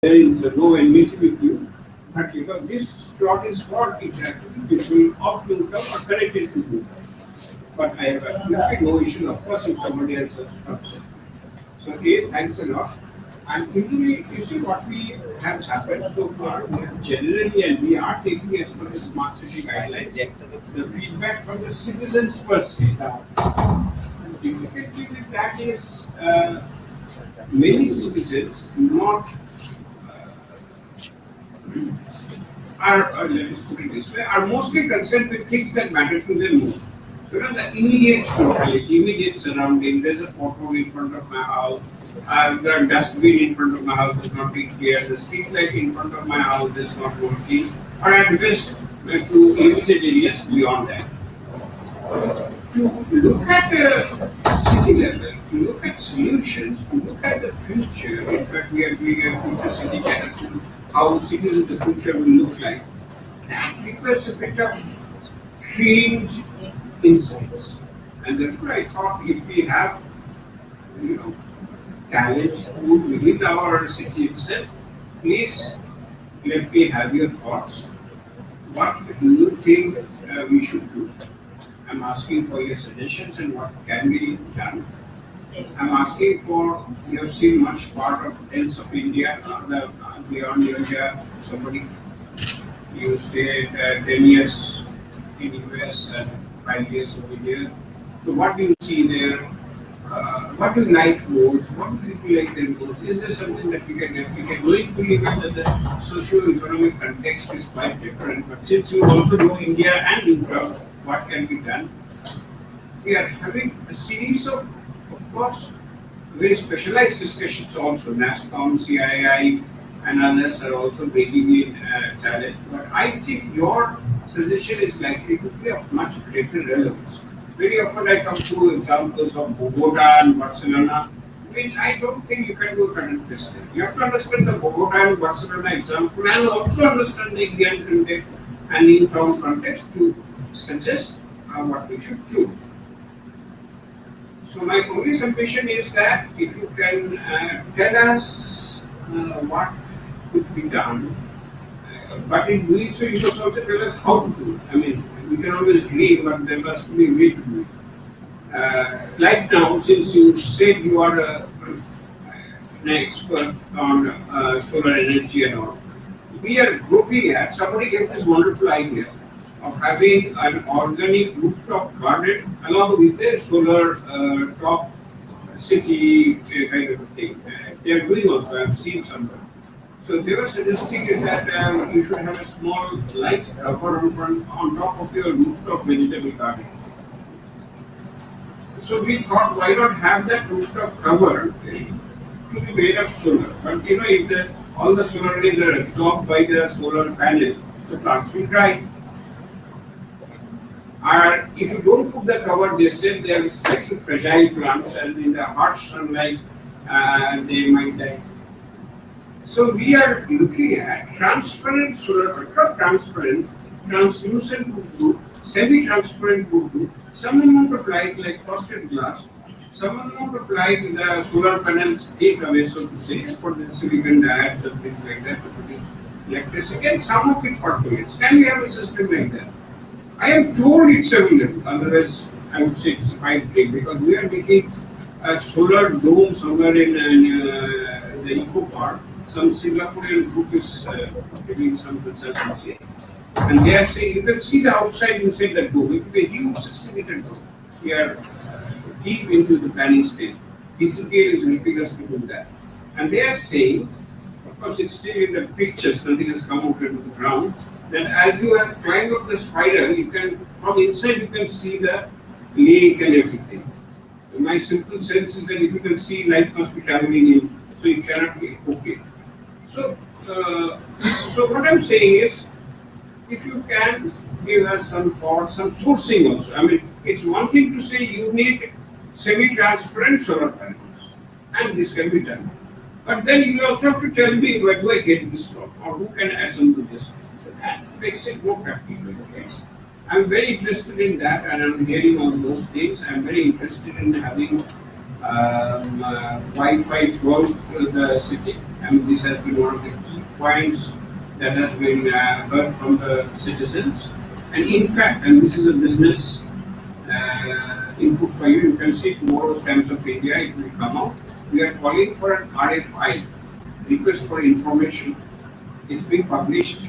there is no enmity with you, but this plot is for interactive people of income or connected to you. But I have absolutely no issue, of course, if somebody else has structure. So, A, thanks a lot. And usually, you see what we have happened so far, we have generally, and we are taking as per the smart city guidelines, the feedback from the citizens per se. The difficulty with that is many citizens not let us put it this way, are mostly concerned with things that matter to them most. The immediate locality, immediate surrounding, there's a photo in front of my house, the dustbin in front of my house is not being clear, the street light in front of my house is not working, or at best to immediate areas beyond that. To look at the city level, to look at solutions, to look at the future, in fact we are doing a future city canvas, how cities of the future will look like, that requires a bit of trained insights. And therefore I thought if we have talent within our city itself, please let me have your thoughts. What do you think we should do? I'm asking for your suggestions and what can be done. I'm asking for, you have seen much part of else of India, beyond India, somebody, you stayed 10 years in US and 5 years over here. So what do you see there? What do you like most? What do people like them most? Is there something that we can replicate? Knowing fully well that the socio-economic context is quite different, but since you also know India and infra, what can be done? We are having a series of course, very specialized discussions also. NASCOM, CII, and others are also bringing in talent. But I think your suggestion is likely to be of much greater relevance. Very often I come to examples of Bogota and Barcelona, which I don't think you can do 100%. You have to understand the Bogota and Barcelona example and also understand the Indian context and in-town context to suggest what we should do. So my only submission is that if you can tell us what could be done, but in doing so you must also tell us how to do it. I mean, we can always dream, but there must be a way to do it. Like now, since you said you are an expert on solar energy and all, we are looking at, somebody gave this wonderful idea of having an organic rooftop garden along with a solar top city kind of a thing. They are doing also, I have seen somewhere. So they were suggesting is that you should have a small light cover on top of your rooftop vegetable garden. So we thought, why not have that rooftop cover to be made of solar? But if all the solar rays are absorbed by the solar panel, the plants will die. Or if you don't put the cover, they say they are slightly fragile plants and in the harsh sunlight they might die. So we are looking at transparent solar, not transparent, translucent would do, semi-transparent would do, some amount of light like frosted glass, some amount of light in the solar panels take away, so to say, for the silicon diodes and things like that to produce electricity, and some of it percolates. Can we have a system like that? I am told it's available, otherwise I would say it's quite big because we are making a solar dome somewhere in the Eco Park. Some Singaporean group is doing some consultancy, and they are saying you can see the outside inside the dome. It will be a huge 60-meter dome. We are deep into the planning stage. DCPL is helping us to do that, and they are saying, of course, it's still in the pictures. Nothing has come out into the ground. That as you have climbed up the spider, you can from inside you can see the lake and everything. My simple sense is that if you can see, light must be traveling in, so it cannot be okay. So, so what I'm saying is, if you can give us some thought, some sourcing also. I mean, it's one thing to say you need semi-transparent solar panels, and this can be done. But then you also have to tell me where do I get this from, or who can assemble this. So that makes it more practical. Okay? I'm very interested in that, and I'm hearing all those things. I'm very interested in having Wi-Fi throughout the city. And this has been one of the key points that has been heard from the citizens. And in fact, and this is a business input for you, you can see tomorrow's Times of India, it will come out. We are calling for an RFI, request for information. It's being published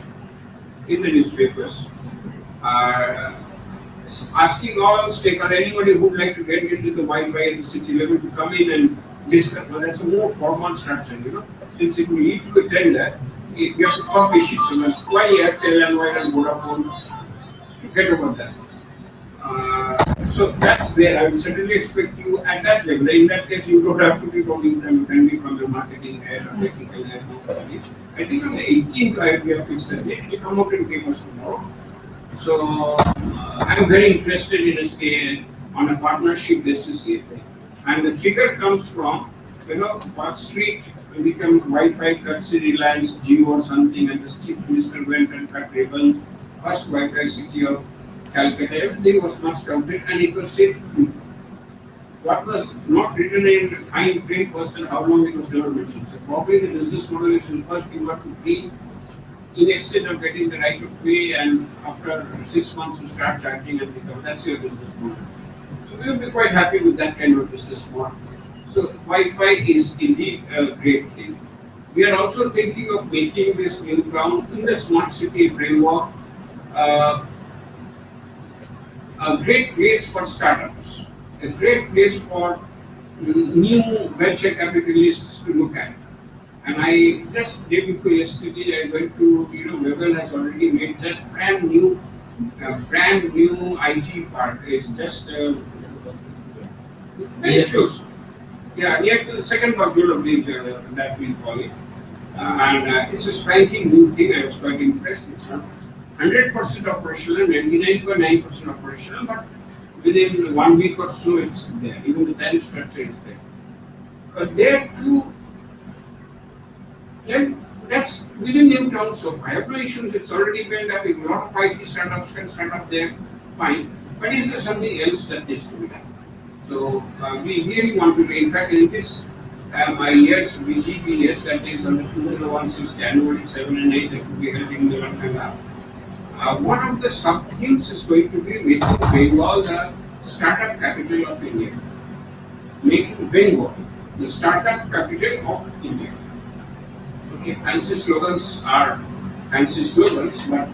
in the newspapers. Asking all stakeholders, anybody who would like to get into the Wi-Fi at the city level to come in and discuss. But that's a more formal structure, Since it will lead to a tender, you have to publish it. So that's why Airtel and why not Vodafone to get over that. So that's there. I would certainly expect you at that level. In that case, you don't have to be from them, you can be from the marketing head or technical head. I think on the 18th, we have fixed that date. It will come out in papers tomorrow. So I'm very interested in a scale on a partnership basis. And the figure comes from, Park Street become Wi-Fi courtesy Reliance Jio or something, and the chief minister went and cut ribbons. First Wi-Fi city of Calcutta, everything was much counted and it was safe free. What was not written in fine print was that how long it was never mentioned. So probably the business model is first you got to pay in exchange of getting the right of way, and after 6 months you start charging and become that's your business model. So we will be quite happy with that kind of business model. So Wi-Fi is indeed a great thing. We are also thinking of making this new town in the smart city framework a great place for startups, a great place for new venture capitalists to look at. And I just day before yesterday I went to Weber has already made just brand new IT park. It's just very close. Yeah, near to the second module of the that we call it. And it's a spanking new thing. I was quite impressed. It's not 100% operational, 99.9% operational, but within 1 week or so it's there. Even the tariff structure is there. But there too, that's within new town, so I have no issues. It's already built up. If a lot of IT startups can start up there, fine. But is there something else that needs to be done? So we really want to do. In fact, in this my years, VGP years, that is on the 2016 January 7 and 8, that will be held in the Lanka. One of the sub themes is going to be making Bengal the startup capital of India. Making Bengal the startup capital of India. Okay, fancy slogans are fancy slogans, but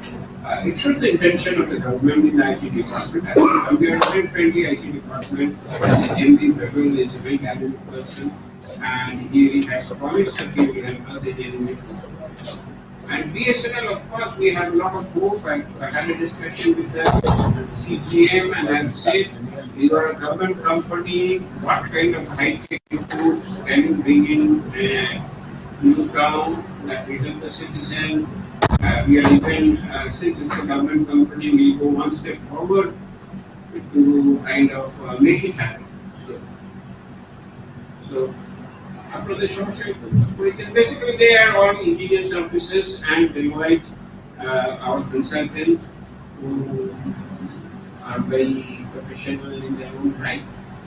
it shows the intention of the government in the IT department. As we are a friendly IT department, the MD Prabhu is a very dynamic person, and he has promised that he will help us in it. And BSNL, of course, we have a lot of hope. I had a discussion with the CGM, and I have said, you are a government company, what kind of high-tech inputs can you bring in new town that will help the citizen? We are even, since it's a government company, we go one step forward to kind of make it happen. So after the short basically they are all intelligence officers and Deloitte, our consultants who are very professional in their own right.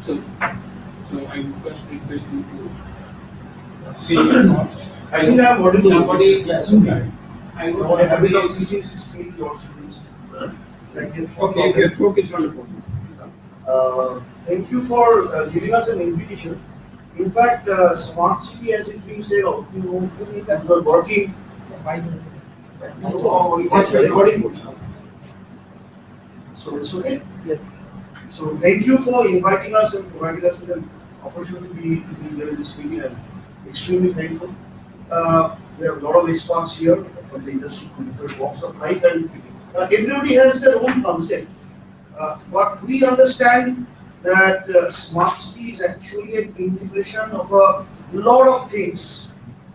So I would first request you to say your thoughts. I think I am audible. Somebody, yes, okay. I have would a habit of teaching 16 your students. Okay, if your throat is wonderful. Thank you for giving us an invitation. In fact, smart city, as it being said, as we're working. Oh, it's recording. So it's okay. Yes. So thank you for inviting us and providing us with an opportunity to be here in this meeting. I'm extremely thankful. We have a lot of experts here from the industry, from different walks of life, and everybody has their own concept. But we understand that smart city is actually an integration of a lot of things,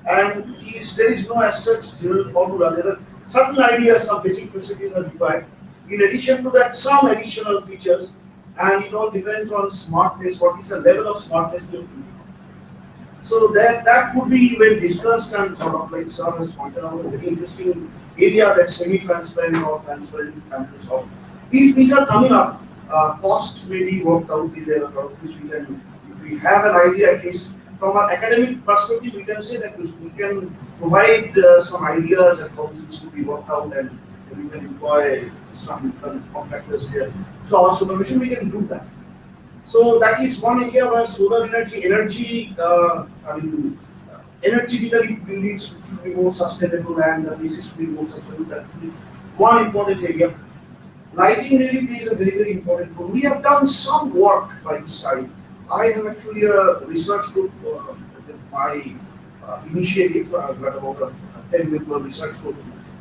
and there is no as such general formula. There are certain ideas, some basic facilities are required. In addition to that, some additional features, and it all depends on smartness. What is the level of smartness we are doing? So that could be well discussed and sort of like Sir has pointed out, a very interesting area that's semi-transparent or transparent campus. These are coming up. Cost may be worked out in there, which we can, if we have an idea at least from an academic perspective, we can say that we can provide some ideas and how things could be worked out, and we can employ some contractors here. So our supervision, we can do that. So that is one area where solar energetically buildings should be more sustainable and the places should be more sustainable. That will be one important area. Lighting really plays a very, very important role. We have done some work by this side. I have actually a research group with my initiative, got about a 10 member research group.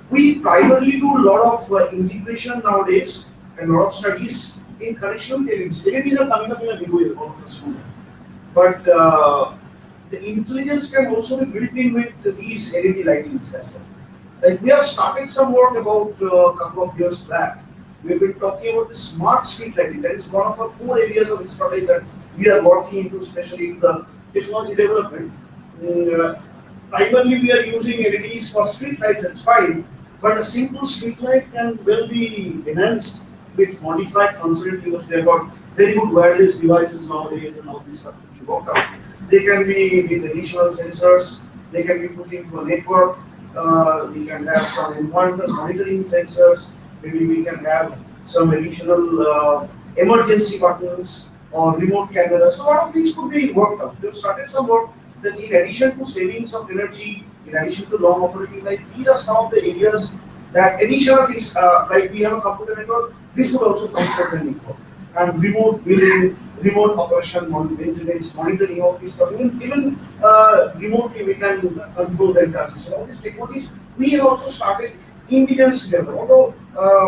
We primarily do a lot of integration nowadays and a lot of studies in connection with LEDs. LEDs are coming up in a big way all of us know. But the intelligence can also be built in with these LED lightings as well. Like we have started some work about a couple of years back. We've been talking about the smart street lighting. That is one of our core areas of expertise that we are working into, especially in the technology development. Primarily, we are using LEDs for street lights, that's fine, but a simple street light can well be enhanced with modified functionality because they have got very good wireless devices nowadays and all this stuff which you work out. They can be with additional sensors, they can be put into a network, we can have some environmental monitoring sensors, maybe we can have some additional emergency buttons or remote cameras. So all of these could be worked out. We have started some work that in addition to savings of energy, in addition to long operating life, these are some of the areas that additional things like we have a computer network, this would also come as an network. And remote billing, remote operation, maintenance, monitoring, all this stuff. Even remotely we can control the entire system. All these technologies we have also started indigenous level. Although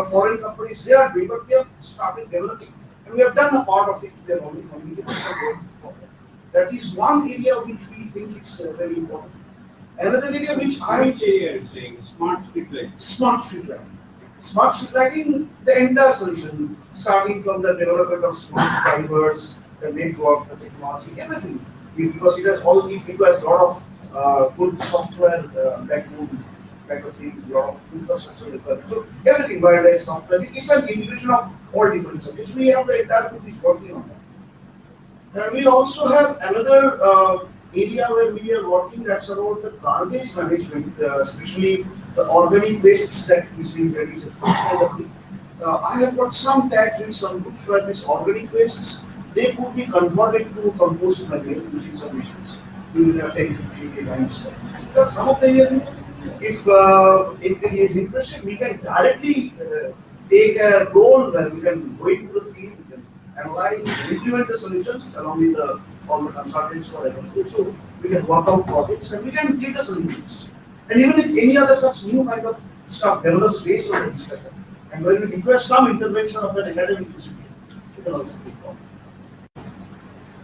foreign companies they are doing, but we have started developing. And we have done a part of it. They are already communicating. That is one area which we think is very important. Another area which Which area is saying smart street light? smart street lighting. Smart street lighting, the entire solution, starting from the development of smart fibers, the network, the technology, everything. Because it has all it requires a lot of good software backbone kind of thing, a lot of infrastructure required. So everything wireless software, it's an integration of all different subjects. We have the entire group is working on that. And we also have another area where we are working that's about the garbage management, especially the organic wastes that is being released. I have got some tags with some groups where these organic wastes they could be converted to compost material using some machines. We will have 10, 15 lines. Because some of the areas, if anybody is interested, we can directly take a role where we can go into the field, we can analyze, implement the solutions along with all the consultants or everything. So we can work out projects and we can give the solutions. And even if any other such new kind of stuff develops based on this stuff, and when we request some intervention of an academic institution, we can also take on.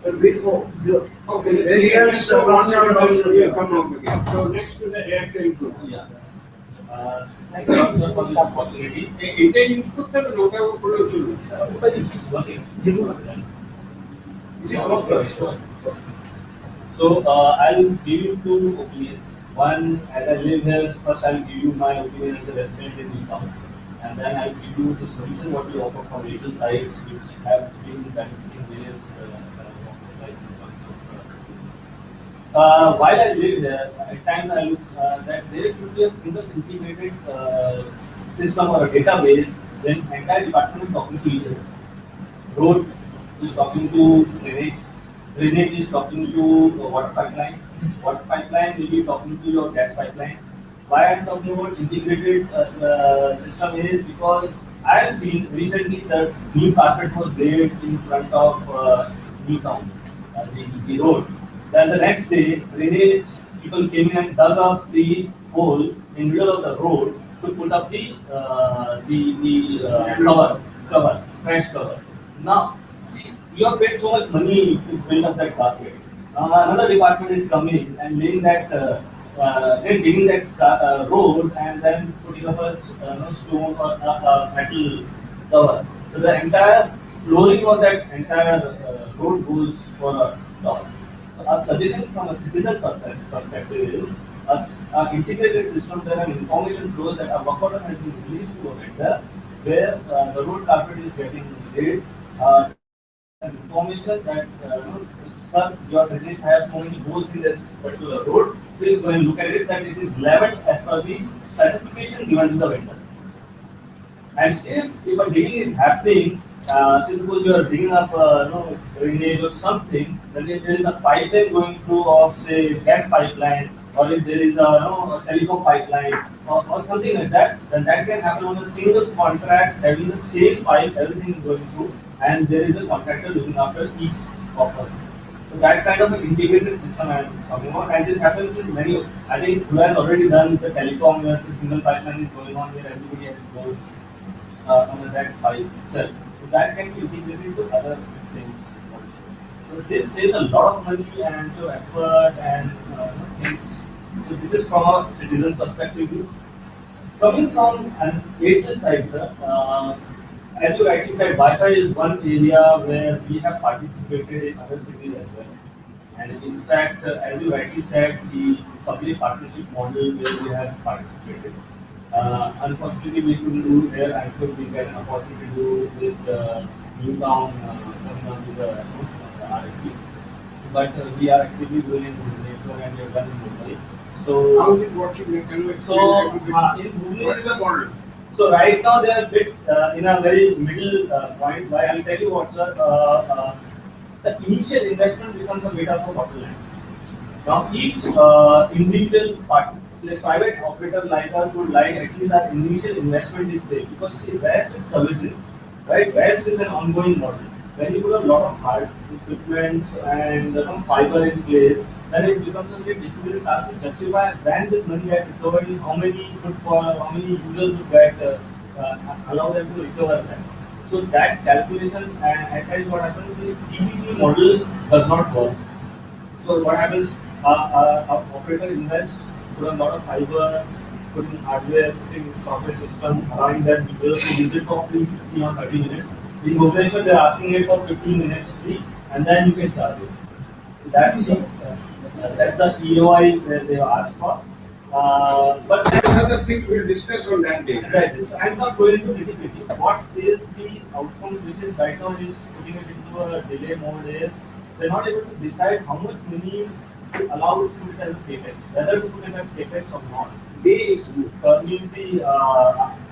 But wait for the Okay, else come up again. So next to the Airtel group. Yeah. Thank you also for this opportunity. Intel instructor logo production. Is working. Is it okay? So I'll give you two opinions. One, as I live here, first I'll give you my opinion as a resident in Newtown, and then I'll give you the solution what we offer from vehicle sites which have been benefiting various while I live there, at times I look that there should be a single integrated system or a database when entire department is talking to each other. Road is talking to drainage, drainage is talking to water pipeline, water pipeline will be talking to your gas pipeline. Why I am talking about integrated system is because I have seen recently that new carpet was laid in front of Newtown, the road. Then the next day, drainage people came in and dug up the hole in middle of the road to put up the fresh cover. Now, see, you have paid so much money to build up that carpet. Another department is coming and laying that, then digging that road and then putting up a stone or metal cover. So the entire flooring of that entire road goes for a loss. So our suggestion from a citizen perspective is a integrated system where an information flows that a work order has been released to a vendor where the road carpet is getting laid. Information that sir, your drainage has so many holes in this particular road. Please go and look at it that it is leveled as per the specification given to the vendor. And if a digging is happening, say suppose you are digging up drainage or something, then if there is a pipeline going through of say gas pipeline, or if there is a telecom pipeline or something like that, then that can happen on a single contract having the same pipe, everything is going through, and there is a contractor looking after each offer. So that kind of an integrated system I am talking about, and this happens in many. I think we have already done the telecom where the single pipeline is going on, where everybody has to go on that file itself. So that can be integrated to other things also. So this saves a lot of money and so effort and things. So this is from a citizen perspective. Coming from an Airtel side, sir, as you rightly said, Wi-Fi is one area where we have participated in other cities as well. And in fact, as you rightly said, the public partnership model where we have participated. Unfortunately, we couldn't do it there. I'm sure we get an opportunity to do with Newtown coming on to the RFP. But we are actively doing in Bhubaneswar and we have done in Mumbai. So, How is it working? Can you so explain in what is the Bhubaneswar, model? so right now they are a bit in a very middle point. Why I'll tell you what, sir. The initial investment becomes a bit of a bottleneck. Now each individual party, like private operator like us would like at least our initial investment is safe because see, rest is services, right? Rest is an ongoing model. When you put a lot of hard equipment and some fiber in place, then it becomes a bit difficult task to justify when this money gets recovered, how many footfall, how many users would get allow them to recover that. So that calculation and at times what happens is PPP models does not work. So what happens? Our operator invests, put a lot of fiber, put in hardware, putting software system, allowing that users to use it for free 15 or 30 minutes. In Bhubaneswar, they're asking it for 15 minutes free, and then you can charge it. So that's the EOI where they have asked for. But These are the things we'll discuss on that day. right, so I'm not going into nitty-gritty. What is the outcome which is right now is putting it into a delay mode is they're not able to decide how much money to allow it to put it as a capex, whether to put it as capex or not. Day is Means the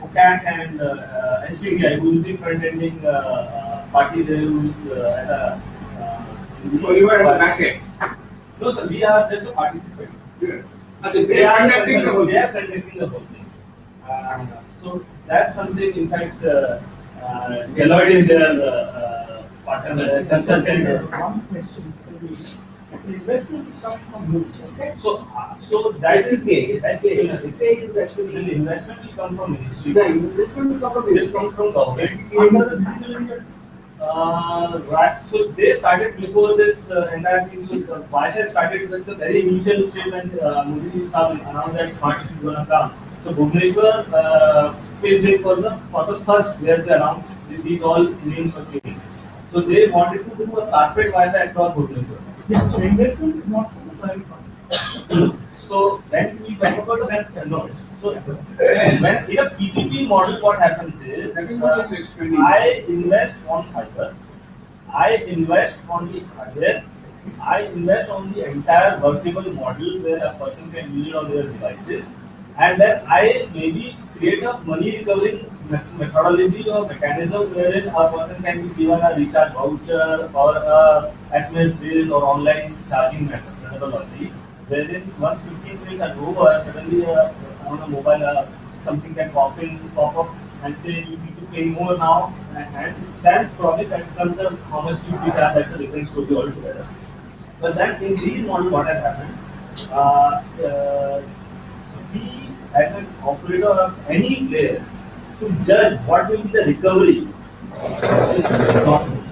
OCAC and STDI, who is the front-ending party there who's at a. so you are in the back end. No, sir, we are just a participant. Yeah. Okay, they are conducting the whole They are conducting the whole thing. So that's something, in fact, Deloitte is their partner, consultant. One question for you. The investment is coming from goods, okay? So that is SPA. that's the SPA is actually the investment will come from ministry. the investment will come from This comes from government. under the digital investment. Right. So they started before this entire thing. So Wi-Fi started with the very initial stage when Modi ji announced that smart city is going to come. So Bhubaneswar is there for the first where they announced these all names of things. So they wanted to do a carpet Wi-Fi across Bhubaneswar. Yeah, so investment is not from the private company. So when we talk about the no, so when in a PPP model, what happens is That is what is explaining. I invest on fiber, I invest on the hardware, I invest on the entire workable model where a person can use it on their devices, and then I maybe create a money recovery methodology or mechanism wherein a person can be given a recharge voucher or a SMS bill or online charging methodology, wherein once 15 minutes are over, suddenly on a mobile something can pop up and say you need to pay more now, and then probably that comes up how much you charge. That's a different story altogether. But then in these model, what has happened? We as an operator of any player to judge what will be the recovery is not good.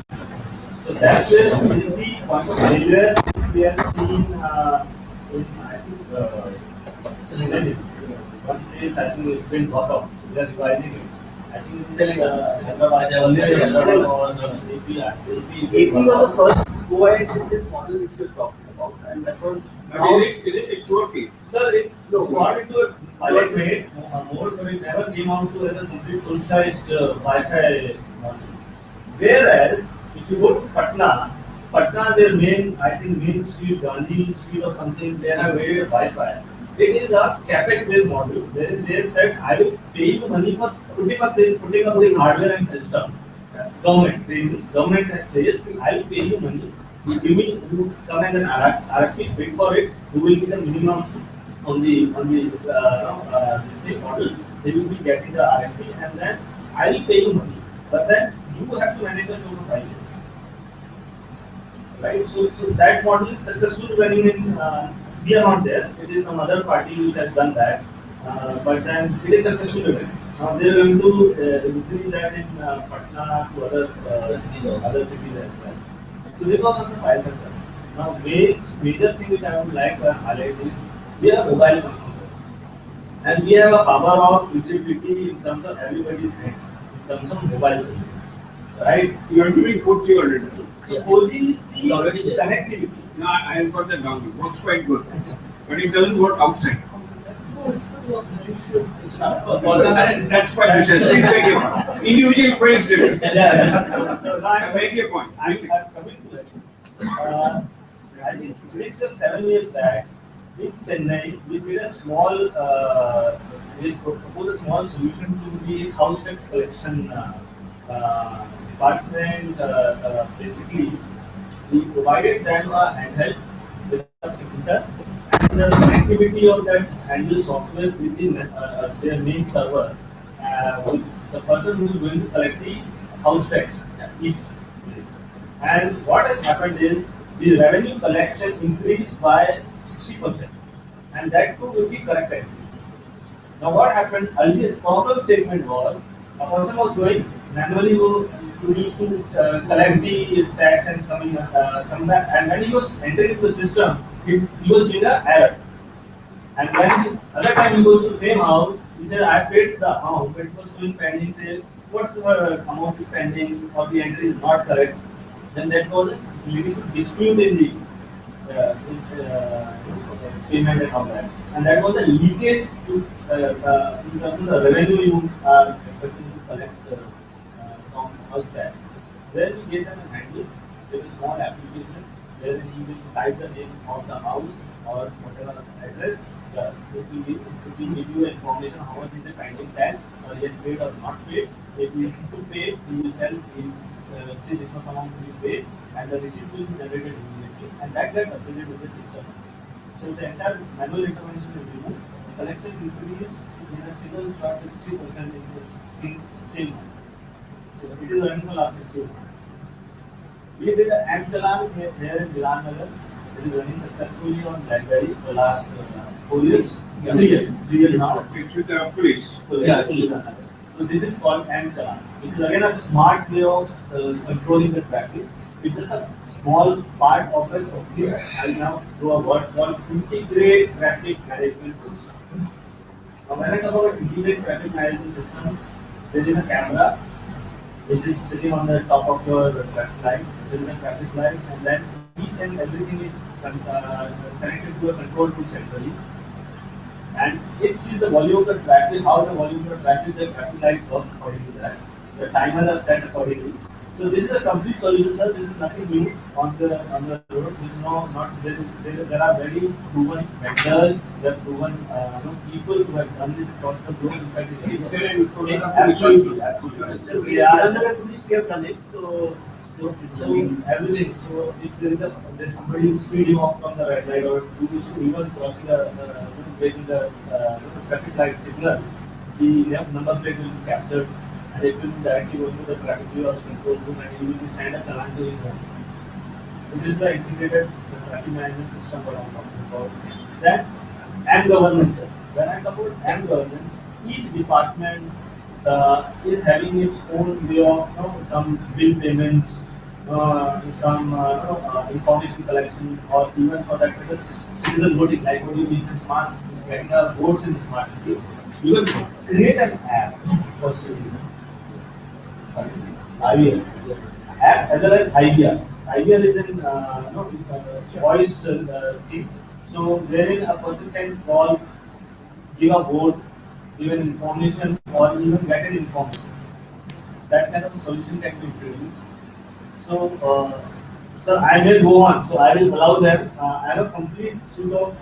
So that's where is the point of failure we have seen in I think one place I think it's been brought up. We are revising it. I think AP was the first to go ahead with this model which you're talking about, and that was But it's working. Sir, it's got into a pilot phase, more, but it never came out to as a complete full-sized Wi-Fi model. Whereas, if you go to Patna Patna, their main, I think main street, Gandhi street or something, they have very Wi-Fi. It is a capex based model. They said, I will pay you money for putting up the hardware and system. Government, government says, I will pay you money. You give me, you come as an RFP, bid for it. Who will be the minimum on the this thing model? They will be getting the RFP, and then I will pay you money. But then you have to manage the show for 5 years. Right? So that model is successful running in, we are not there. It is some other party which has done that. But then it is successful running. Now they are going to increase that in Patna to other cities as well. So this was on the file concern. Now major thing which I would like to highlight is we are a mobile company. And we have a power of reachability in terms of everybody's hands, in terms of mobile services. Right? You are doing 4G already. So 4G is the connectivity. No, I have got the download. Works quite good. But it doesn't work outside. It's not for That's why this is individual price different. So now I'm Make your point. I'm coming to that. I think 6 or 7 years back in Chennai, we made a small, we proposed a small solution to the house tax collection department. Basically, we provided them a handheld with a printer and the connectivity of that handheld software within their main server. With the person who is going to collect the house tax each place. And what has happened is the revenue collection increased by 60%, and that too will be corrected. Now, what happened? Earlier, problem statement was a person was going manually who used to collect the tax and come back, and when he was entering into the system, he was doing an error. And when the other time he goes to the same house, he said, I paid the amount, but it was showing pending. Say, what's the amount is pending, or the entry is not correct. Then that was leading to dispute in the payment and all that. And that was a leakage to in terms of the revenue you are expecting to collect from house tax. Then we get them a handle with a small application where you will type the name of the house or whatever address. It will give you information how much is the pending tax, or yes paid or not paid. If you need to pay, you will tell say this much amount will be paid, and the receipt will be generated immediately, and that gets updated with the system. So the entire manual intervention is removed. The collection increased in a single shot to 60% in the same month. So it is running for last 6 years. We did an M-Challan here in Vilannagar. It is running successfully on BlackBerry for the last 4 years. 3 years. 3 years now. It's with the police. Police. So this is called M-Challan, which is again a smart way of controlling the traffic. It's just a small part of it. Okay, I now do a word called integrate traffic management system. Now when I talk about integrate traffic management system, there is a camera which is sitting on the top of your traffic light. There is a traffic light, and then each and everything is connected to a control room centrally. And it sees the volume of the traffic, how the volume of the traffic lights work according to that. The timers are set accordingly. So this is a complete solution, sir. This is nothing new on the road. This is there are very proven vendors, there are proven people who have done this across the globe. In fact, it's absolutely. We have done it. So everything. So if there is somebody speeding off from the red light, or even crossing breaking the traffic light signal, the number plate will be captured, and it will directly go to the traffic bureau or control room, and he will be sent a challan to his home. So this is the integrated traffic management system what I am talking about. Then and governance. When I talk about and governance, each department is having its own way of some bill payments, some information collection, or even for that citizen voting, like what you mean smart is getting votes in the smart city. You will create an app for citizen. IVR. App as well as IVR. IVR is in voice thing. So wherein a person can call, give a vote, give an information, or even get an information. That kind of a solution can be introduced. So So I will go on. So I will allow them. I have a complete suite of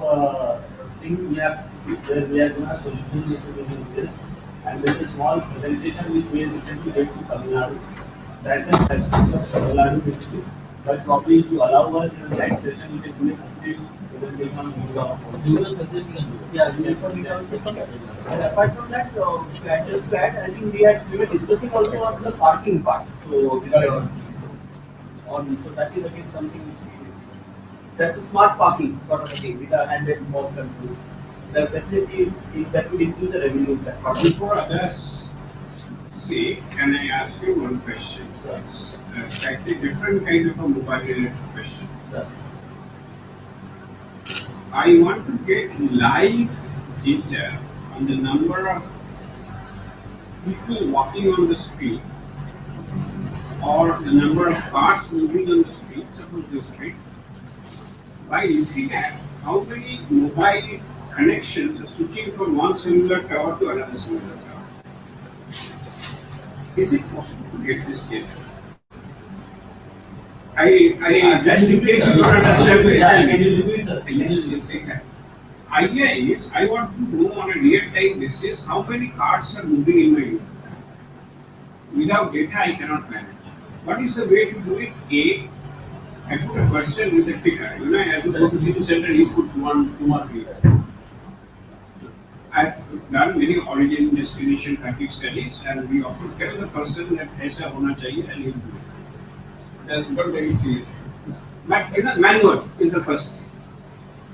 things we have where we are going to solution using this, and there is a small presentation which we recently did to Tamil Nadu. That is aspects of Tamil Nadu history. But probably if you allow us in the next session, we can do a complete presentation on Google specific and Google. Yeah, Google for me. And apart from that, just to add, I think we were discussing also on the parking part. So so that is again something that's a smart parking sort of a thing with a handheld mouse control. That definitely that would increase the revenue. That part. Before others say, can I ask you one question? It's a slightly different kind of a mobile related question. Yeah. I want to get live data on the number of people walking on the street or the number of cars moving on the street, suppose the street, by looking at how many mobile connections are switching from one cellular tower to another cellular tower. Is it possible to get this data? I just in case you don't understand this. Can you repeat, sir? Yes, exactly. Idea is I want to know on a real-time basis how many cars are moving in my unit. Without data, I cannot manage. What is the way to do it? A, I put a person with a ticker. As you go to city center, he puts 1, 2 or 3. I've done many origin destination traffic studies, and we often tell the person that aisa hona chahiye and he'll do it. That's not very serious. But manual is the first.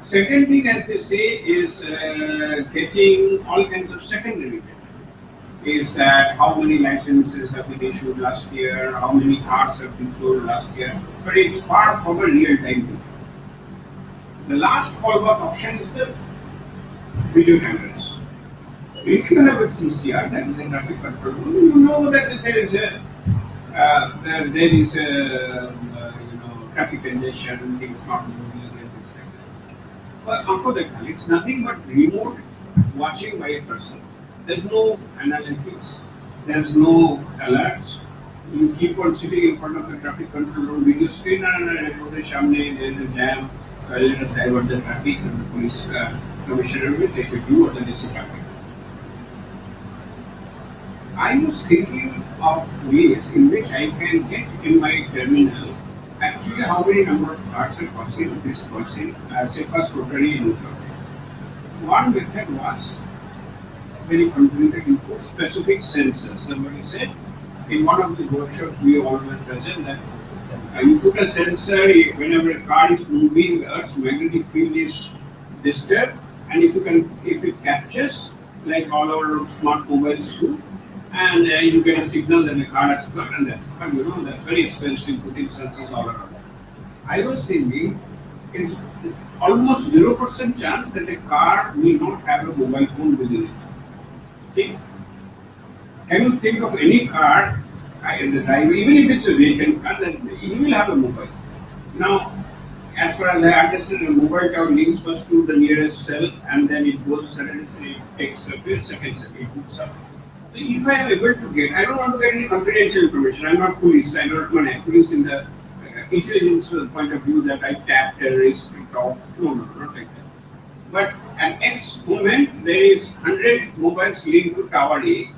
Second thing, as they say, is getting all kinds of secondary data. Is that how many licenses have been issued last year, how many cars have been sold last year, but it's far from a real-time data. The last fallback option is the video cameras. So if you have a TCR, that is a traffic control room, you know that there is a traffic congestion, things not moving and things like that. But after that, it's nothing but remote watching by a person. There's no analytics, there's no alerts. You keep on sitting in front of the traffic control room video screen and there's a jam, let us divert the traffic and the police commissioner will take a view of the DC traffic. I was thinking of ways in which I can get in my terminal actually how many number of cars are crossing this crossing as a first rotary in Uttar. One method was very convoluted input specific sensors. Somebody said in one of the workshops we all were present that you put a sensor whenever a car is moving, the Earth's magnetic field is disturbed, and if it captures like all our smart mobiles do, and you get a signal that the car has got and that. But that's very expensive putting sensors all around. I was thinking it's almost 0% chance that a car will not have a mobile phone within it. Okay. Can you think of any car in the driver, even if it's a vacant car, that you will have a mobile? Now, as far as I understand, the mobile tower links first to the nearest cell and then it goes to certain distance, it takes a few seconds and it hooks up. So if I am able to get, I don't want to get any confidential information. I'm not police. I don't want to police in the intelligence point of view that I tap terrorists, talk. No, not like that. But at X moment, there is 100 mobiles linked to tower A,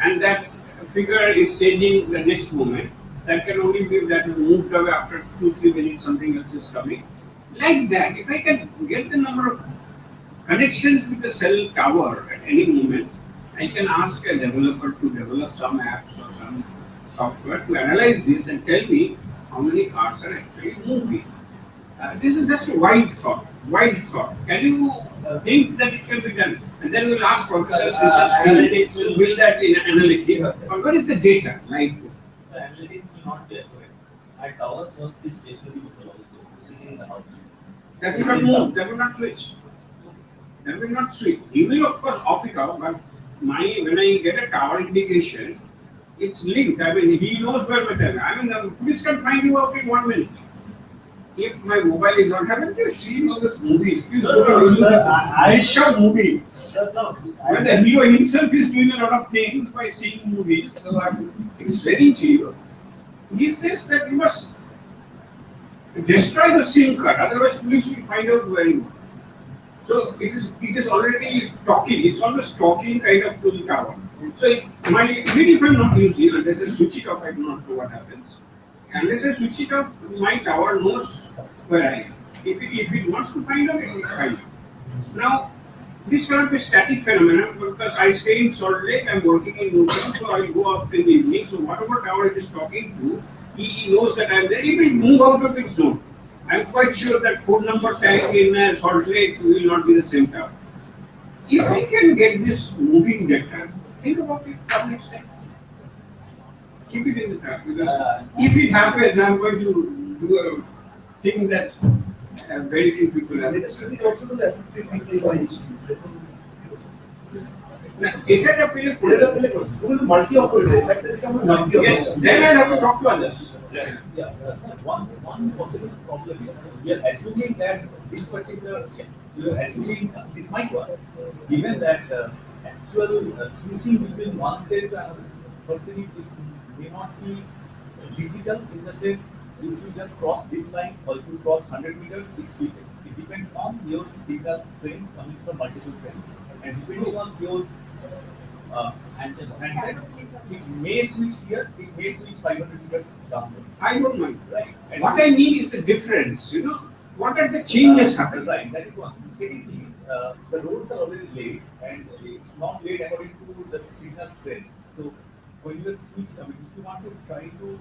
and that figure is changing the next moment. That can only be that is moved away after 2-3 minutes, something else is coming. Like that, if I can get the number of connections with the cell tower at any moment, I can ask a developer to develop some apps or some software to analyze this and tell me how many cars are actually moving. This is just a wild thought. Can you think that it can be done? And then we'll ask professors, analytics will build that in analytics. But what is the data? Like, the analytics will not be accurate. At towers, work is stationary people also sitting in the house. that will not move, that will not switch. That will not switch. He will of course off it off, but when I get a tower indication, it's linked. I mean, he knows where my tower. I mean, the police can find you out in 1 minute. If my mobile is not, haven't you seen all these movies? Please go to I shot movie. When the hero himself is doing a lot of things by seeing movies, so it's very cheap. He says that you must destroy the SIM card, otherwise police will find out where you are. So it is already talking, it's almost talking kind of to the tower. So even if I'm not using, unless I switch it off, I do not know what happens. Unless I switch it off, my tower knows where I am. If it wants to find out, it will find out. Now, this cannot be static phenomenon because I stay in Salt Lake, I'm working in Newton, so I will go up in the evening. So whatever tower it is talking to, he knows that I'm there. He will move out of its zone. I'm quite sure that phone number tag in Salt Lake will not be the same tower. If I can get this moving data, think about it for next time. Keep it in the track because if it happens, I'm going to do a thing that very few people have. And it is really also to the people by Data multi-operator. Like they become a multi-operator. Yes, then I'll have to talk to others. Yeah, sir, one possible problem is we are assuming that this particular, we are assuming this might work, given that actual switching between one set to another person is may not be digital in the sense if you just cross this line or if you cross 100 meters, it switches. It depends on your signal strength coming from multiple sensors, and depending on your handset, it may switch here, it may switch 500 meters down. I don't mind. Right. And What I need is the difference, what are the changes happening? Right, that is one. Second thing is, the roads are already laid and it's not laid according to the signal strength. So when you switch, I mean, if you want to try to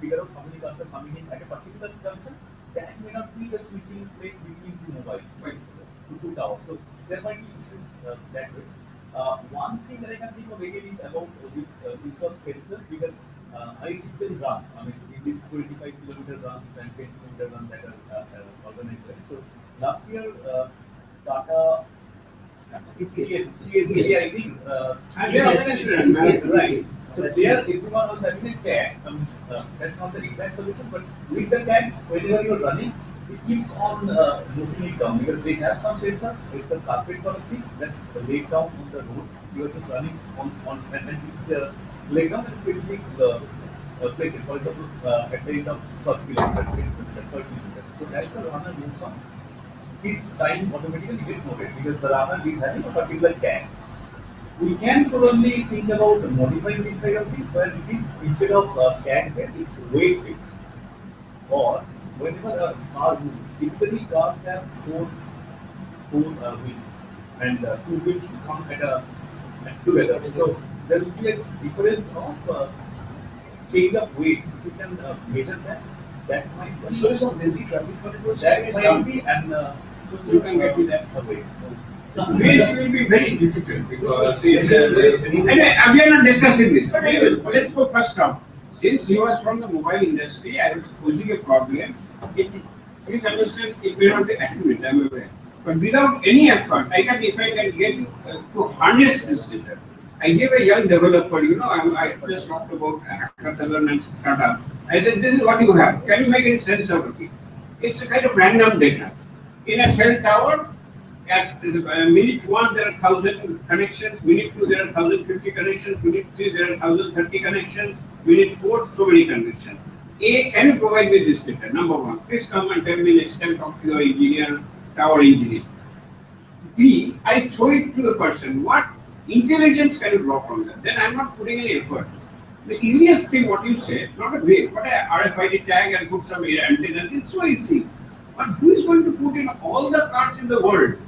figure out how many cars are coming in at a particular junction, that may not be the switching place between two mobiles, right, to two towers. So there might be issues that way. One thing that I can think of again is about which was sensors because I typically run. I mean, in these 25-kilometer runs and 10-kilometer runs that are organized. Right? So last year, Tata, yes, I think, yes, right. So there, everyone was having a tag. That's not the exact solution, but with the tag, whenever you're running, it keeps on moving it down because they have some sensor. It's a carpet sort of thing that's laid down on the road. You are just running on and it's laid down in specific places. For example, at the end of first kilometer, second kilometer, third kilometer. So as the runner moves on, his time automatically gets noted because the runner is having a particular tag. We can probably think about modifying this kind of things where it is instead of tag based, it's weight based. Or whenever a car moves, typically cars have four wheels and two wheels come together. So there will be a difference of change of weight. If you can measure that, that might be. So some healthy traffic control That might be, and so you can get to that away. It will be very difficult because anyway, we are not discussing this. But let's go first up. Since he was from the mobile industry, I was posing a problem. Please understand, it may not be accurate, I am aware. But without any effort, if I can get to harness this data. I gave a young developer, I just talked about hackathon and startup. I said, this is what you have. Can you make any sense out of it? It's a kind of random data. In a cell tower, at minute 1 there are 1,000 connections, minute 2 there are 1,050 connections, minute 3 there are 1,030 connections, minute 4 so many connections. A, can you provide me this data? Number 1, please come and tell me next time, talk to your engineer, tower engineer. B, I throw it to the person, what intelligence can you draw from that? Then I am not putting any effort. The easiest thing what you say, not a way, but a RFID tag and put some antenna, it's so easy. But who is going to put in all the cards in the world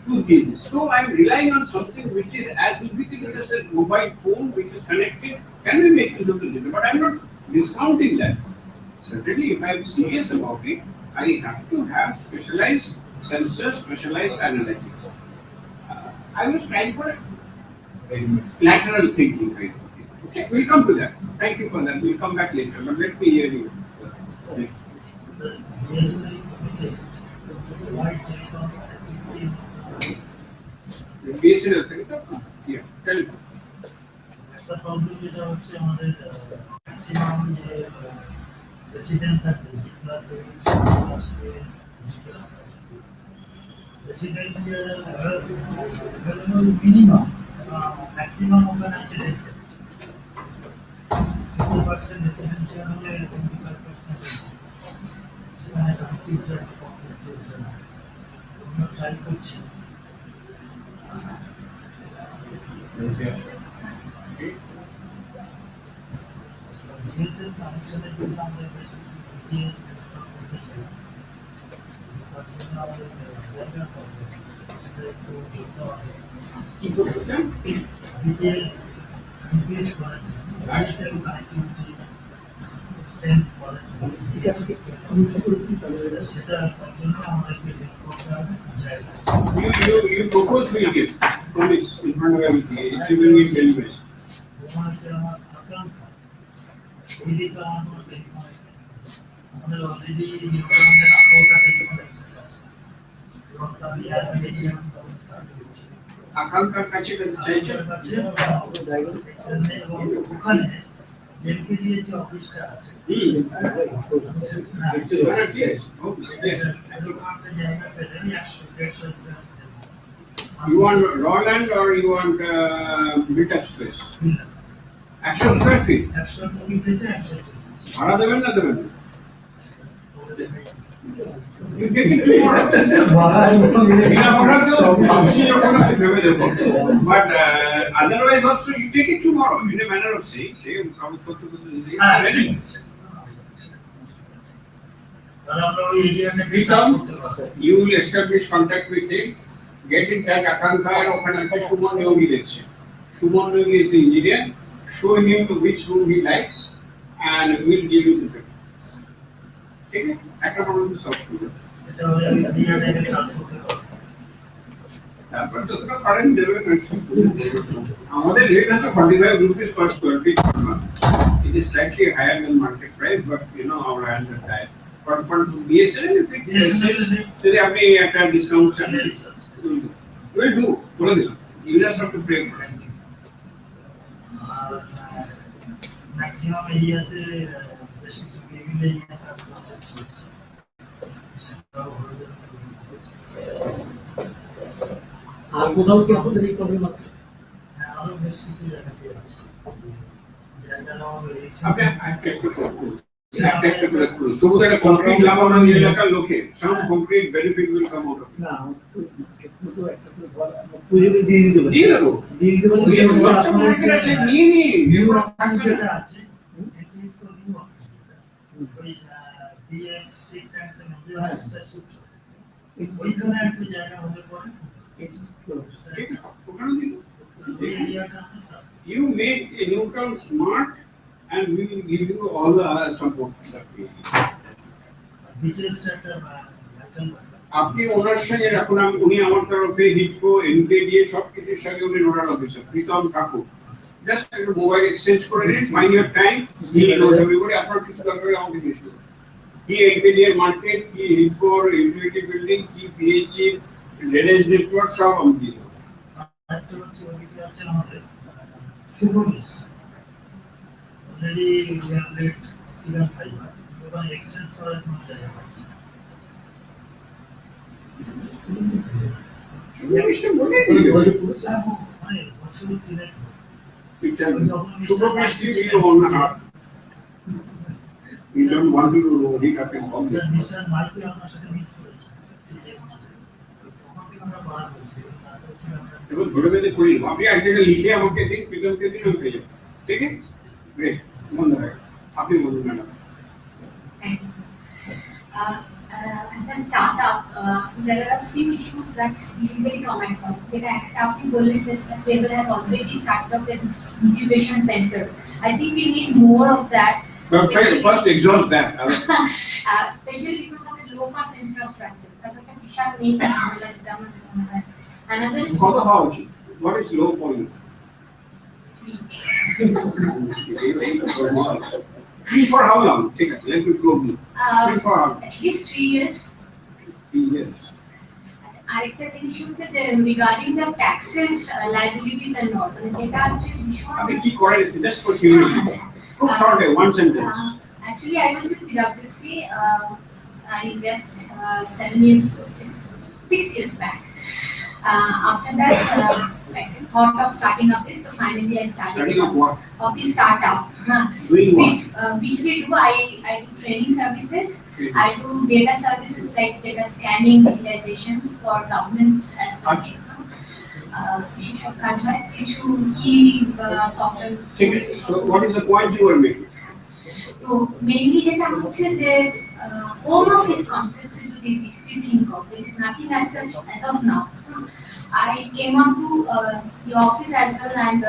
to do this? So I am relying on something which is as ubiquitous as a mobile phone which is connected. Can we make use of the data? But I am not discounting that. Certainly, if I am serious about it, I have to have specialized sensors, specialized analytics. I was trying for a lateral thinking kind of thing. Okay, we'll come to that. Thank you for that. We'll come back later. But let me hear you first. BSNL থেকে তো yeah tell me একটা problem যেটা হচ্ছে আমাদের maximum যে residence আছে G plus residential minimum maximum ওখানে আছে 50% রেসিডেন্সিয়াল হলে 25% DSL কানেকশনের জন্য আমরা বেশ কিছু ডিটেইলস ইনস্টল করতে চাই। তার জন্য আমাদের জায়গা হবে সেটা একটু দেখতে হবে। কি করতে চান? ডিটেইলস ইনক্রিজ করার জন্য DSL কানেক্টিভিটি স্ট্রেংথ করার জন্য সেটা তার জন্য আমাদেরকে হেল্প করতে হবে জায়গা। You propose will give promise in front of everything. It's even in deliveries. আমার হচ্ছে আমার আকাঙ্ক্ষা এইদিকে আমার টেলিফোন আমাদের অলরেডি নিউটনের আকাঙ্ক্ষা টেলিফোন অ্যাক্সেস আছে এবং তার ইয়ার মিডিয়াম সার্ভিস আকাঙ্ক্ষার কাছে চাইছেন? আছে এবং ওখানে জেলকে দিয়ে যে অফিসটা আছে জায়গা পেলেন 100-150 square You want raw land or you want built-up space? 100 square feet. 100 থেকে 100 ভাড়া দেবেন না দেবেন? You take it tomorrow. But otherwise also you take it tomorrow in a manner of saying, say, you will establish contact with him, get in touch, Akankha and okhane ache Shumon Yogi দেখছে. Shumon Yogi is the engineer, show him which room he likes and we'll give you the payment. ঠিক আছে? একটা problem solve করবে। তারপর যতটা পারেন দেবেন। আমাদের রেট আছে 45 rupees per square feet per month. It is slightly higher than market price, but you know our hands are tied. But for BSNL, if it যদি আপনি একটা ডিসকাউন্ট চান, we'll do. বলে দিলাম। You just have to pay for it. Maximum এরিয়াতে বেশ কিছু কেবিলে একটা প্রসেস চলছে আর কোথাও কি আমাদের এই প্রবলেম আছে? হ্যাঁ আরো বেশ কিছু জায়গাতে আছে জায়গার আপনি একটা শুধু একটা কংক্রিট লাগানো এই এলাকার লোকে some concrete benefit will come out of it. না একটু একটা করে বল পুরো দিয়ে দিতে পারি দিয়ে দেবো। দিয়ে দিতে পারি ওই যে মার্কেট আছে নিয়ে নি যেটা আছে এটি তো নিউ অফিস ওই BF6 and 7 যে হাউসটা শিফট ওইখানে একটা জায়গা হলে পরে ঠিক আছে ওখানে দিন। এই এরিয়াটা আছে sir You make a new town smart and we will give you all the support that we need. ডিটেইলসটা একটা আপনি ওনার সঙ্গে রাখুন, উনি আমার তরফে হিটকো এনকে দিয়ে সবকিছুর সঙ্গে উনি নোডাল অফিসার প্রীতম ঠাকুর, জাস্ট একটা মোবাইল এক্সচেঞ্জ করে নিন, find your time, he knows everybody, আপনার কিছু দরকার আমাকে জিজ্ঞেস করুন। কি এনকে দিয়ে মার্কেট, কি হিটকোর ইউটিলিটি বিল্ডিং, কি পিএইচই ড্রেনেজ নেটওয়ার্ক সব আমি দিয়ে দেবো। একটা হচ্ছে ওইটা আছে আমাদের super list already we have laid student fiber এবং এক্সচেঞ্জ করার কোনো জায়গা আছে সুপারভিশন বলে দিই মানে বছর দিনের সুপারভিশন কি on half. We don't want to read up in all sir this. Mister Michael আপনার সাথে মিট করেছে তখন থেকে আমরা বার করছি এবার ধরে বেঁধে করি আপনি একটা লিখে আমাকে দিন, প্রীতমকে দিন, আমি পেয়ে যাবো। ঠিক আছে, গ্রেট, বন্ধ হয় আপনি বলুন madam. Thank you. As a startup, there are a few issues that we usually come across. After Berlin Table has already started up an incubation center. I think we need more of that. But first exhaust that. Especially because of the low cost infrastructure. That's a vishal need. Another is How much? What is low for you? free. Free for how long? Take it. Let me probe you. Free for how long? At least 3 years. 3 years. আরেকটা জিনিস হচ্ছে যে regarding the taxes liabilities and all মানে যেটা actually ভীষণ আপনি কি করেন জাস্ট ফর কিউরিওসিটি? খুব short one sentence. Actually, I was with PwC. I left 7 years, 6 years back. After that, I thought of starting up this. So finally, I started. Starting of what? Of the startup. Doing what? Which we do. I do training services. I do data services like data scanning, digitizations for governments as well. সেসব কাজ হয় কিছু ই software. ঠিক আছে, so what is the point you were making? তো mainly যেটা হচ্ছে যে হোম অফিস কনসেপ্টে যদি if you think of, there is nothing as such as of now. I came up to your office as well and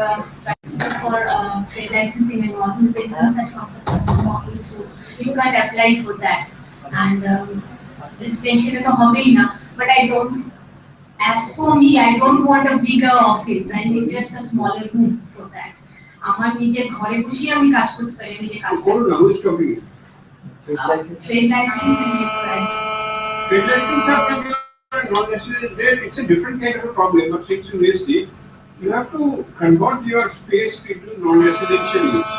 tried for trade licensing and all. There is no such concept as home office, so you can't apply for that. And residential to hobby na, but I don't. As for me, I don't want a bigger office. I need just a smaller room for that. আমার নিজের ঘরে বসে আমি কাজ করতে পারি, নিজে কাজ করতে Who is stopping you? Trade licence is required. Trade license are non-resident. There, it's a different kind of a problem. But since you raised it, you have to convert your space into non-residential use.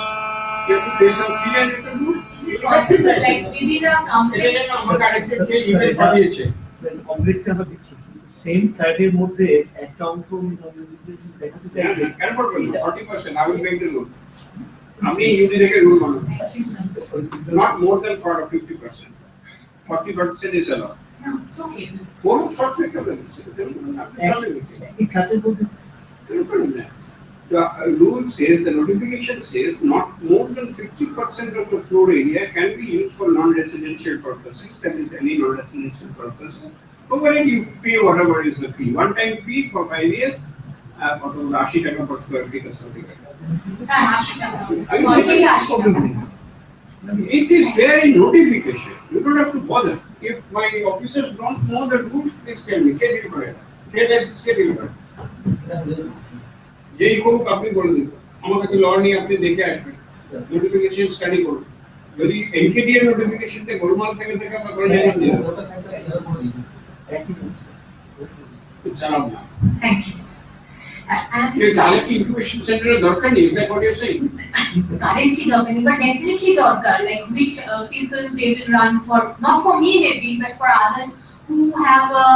You have to pay some fee and you can do it. Is it possible like within a complex? কমপ্লেক্সে আমরা দিচ্ছি same ফ্ল্যাটের মধ্যে একটা অংশ নন-রেসিডেন্সিয়াল দেখাতে চাইছে 40%. I will make the rule. আমি ইউনি থেকে রুল বানাবো। Thank you, sir. Not more than 50%. 40% is allowed. No, it's okay. Four short recovery. এই ফ্ল্যাটের মধ্যে The rule says, the notification says, not more than 50% of the floor area can be used for non-residential purposes. That is, any non-residential purpose. Overall, you pay whatever is the fee. One-time fee for 5 years, or 80 taka per square feet or something like that. হ্যাঁ 80 টাকা। 40 টাকা। It is there in notification. You don't have to bother. If my officers don't know the rules, please tell me. Get it for it. Get it for it. যেই করুক আপনি বলে দিন, আমার কাছে ল নিয়ে আপনি দেখে আসবেন, নোটিফিকেশন স্টাডি করুন। যদি এনকেডি এর নোটিফিকেশনতে গোলমাল থেকে আমরা করে জানিয়ে দিই, চালাব না। Thank you. তাহলে কি ইনকিউবেশন সেন্টারের দরকার নেই? Is that what you're saying? Currently দরকার নেই, but definitely দরকার, like which people they will run for, not for me maybe, but for others who have a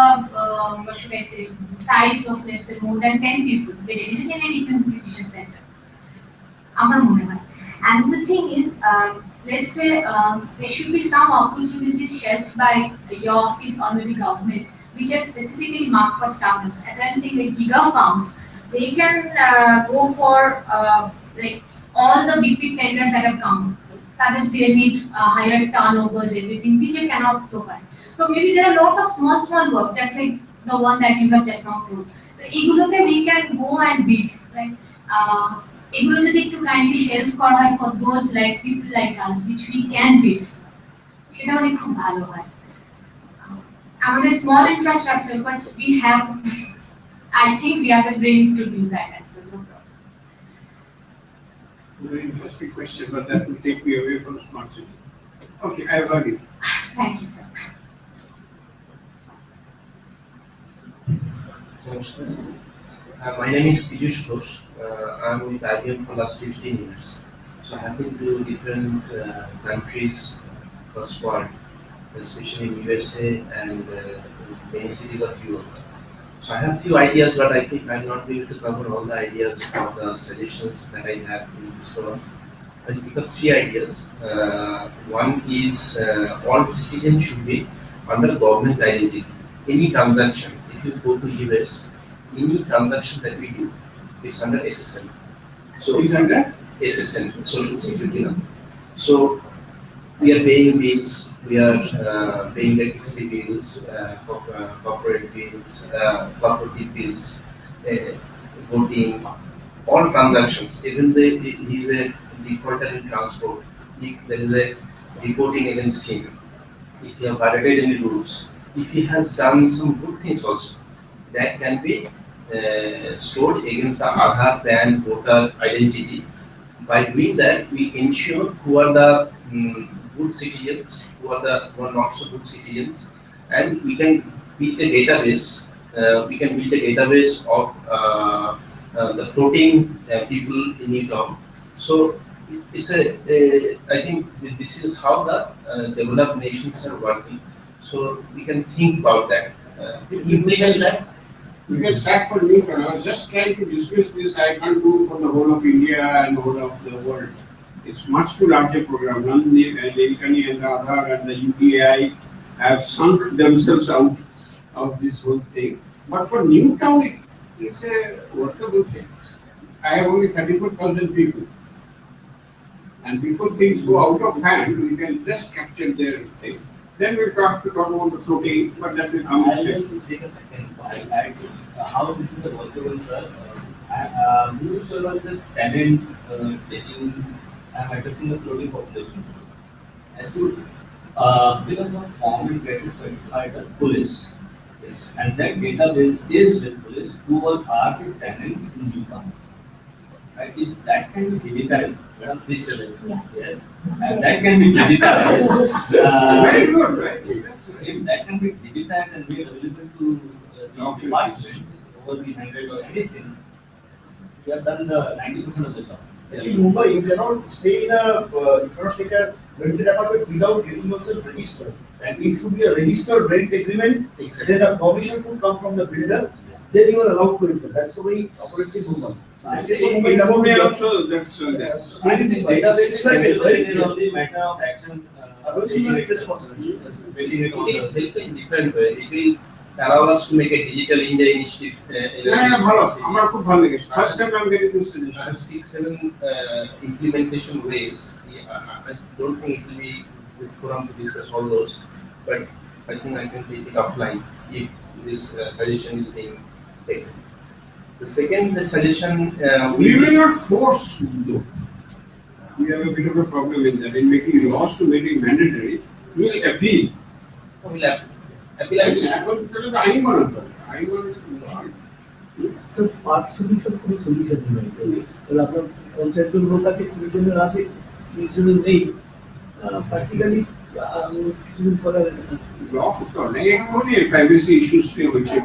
what should I say, size of let's say more than 10 people, they definitely can any incubation center. আমার মনে হয়। And the thing is, let's say there should be some opportunities shelved by your office or maybe government, which are specifically marked for startups. As I'm saying, like giga farms, they can go for like all the big tenders that have come. That they need higher turnovers, everything, which they cannot provide. So maybe there are a lot of small works, just like the one that you have just now told. So egulote we can go and bid, right? এগুলো যদি একটু kindly shelf করা হয় for those like people like us, which we can bid, সেটা অনেক খুব ভালো হয়। আমাদের small infrastructure, but we have, I think we have the brain to do that as well. No problem. Very interesting question, but that will take me away from smart city. Okay, I have heard it. Thank you, sir. My name is Piyush Ghosh. I'm with IBM for last 15 years. So I have been to different countries across world, especially in USA and many cities of Europe. So I have few ideas, but I think I will not be able to cover all the ideas or the suggestions that I have in this forum. I'll pick up three ideas. One is all citizens should be under government identity. Any transaction, if you go to US, any transaction that we do is under SSN. So Is under SSN, Social Security number. So we are paying bills, we are paying electricity bills, corporate bills, cooperative bills, voting, all transactions. Even though he is a defaulter in transport, if there is a reporting against him, if he has violated any rules, if he has done some good things also, that can be stored against the Aadhaar, PAN, voter identity. By doing that, we ensure who are the good citizens, who are not so good citizens, and we can build a database. We can build a database of the floating people in New Town. So it's I think this is how the developed nations are working. So we can think about that. Implement that. You can start for Newton. I was just trying to dismiss this. I can't do for the whole of India and the whole of the world. It's much too large a program. Nandini and the Aadhaar and the UPI have sunk themselves out of this whole thing. But for Newtown, it's a workable thing. I have only 34,000 people. And before things go out of hand, we can just capture their thing. Then we have to talk about the floating, but that will come I'll in just take a second. How this is a workable, sir. You sure was the tenant taking, I'm addressing the floating population. I should fill up a form and get it certified at police. Yes. And that database is with police who are the tenants in Utah. Right? If that can be digitized, madam, digitalized. Yeah. Yes. And that can be digitized. Very good, right? If that can be digitized and made available to the department over the 100 or anything, we have done the 90% of the job. In Mumbai, you cannot stay in a, you cannot take a rented apartment without getting yourself registered. And it should be a registered rent agreement. Exactly. Then a permission should come from the builder. Then you are allowed to enter. That's the way it operates in Mumbai. I State say of In Mumbai Mumbai doesn't also, that's Yes. And in database, It's like a it is only matter of action. Otherwise, you are responsible. Waiting it on It will the. help in different way. It will allow us to make a digital India initiative. না ভালো আমার খুব ভালো লেগেছে first time I am getting this I suggestion have 6-7 implementation ways. Yeah, I don't think it will be good forum to discuss all those, but I think I can take it offline if this suggestion is being taken. The second suggestion we will not force though. We have a bit of a problem in that. In making laws to make it mandatory, we will appeal. will appeal and এখন তাহলে তো আইন বানাতে হবে আইন বানাতে sir part solution কোনো solution নেই তাহলে আপনার পঞ্চায়েতের লোক আছে 20 জনের আছে 30 জনের নেই প্র্যাকটিক্যালি কিছুদিন পরে ল করতে হবে এক্ষুনি প্রাইভেসি ইস্যুস নিয়ে হচ্ছে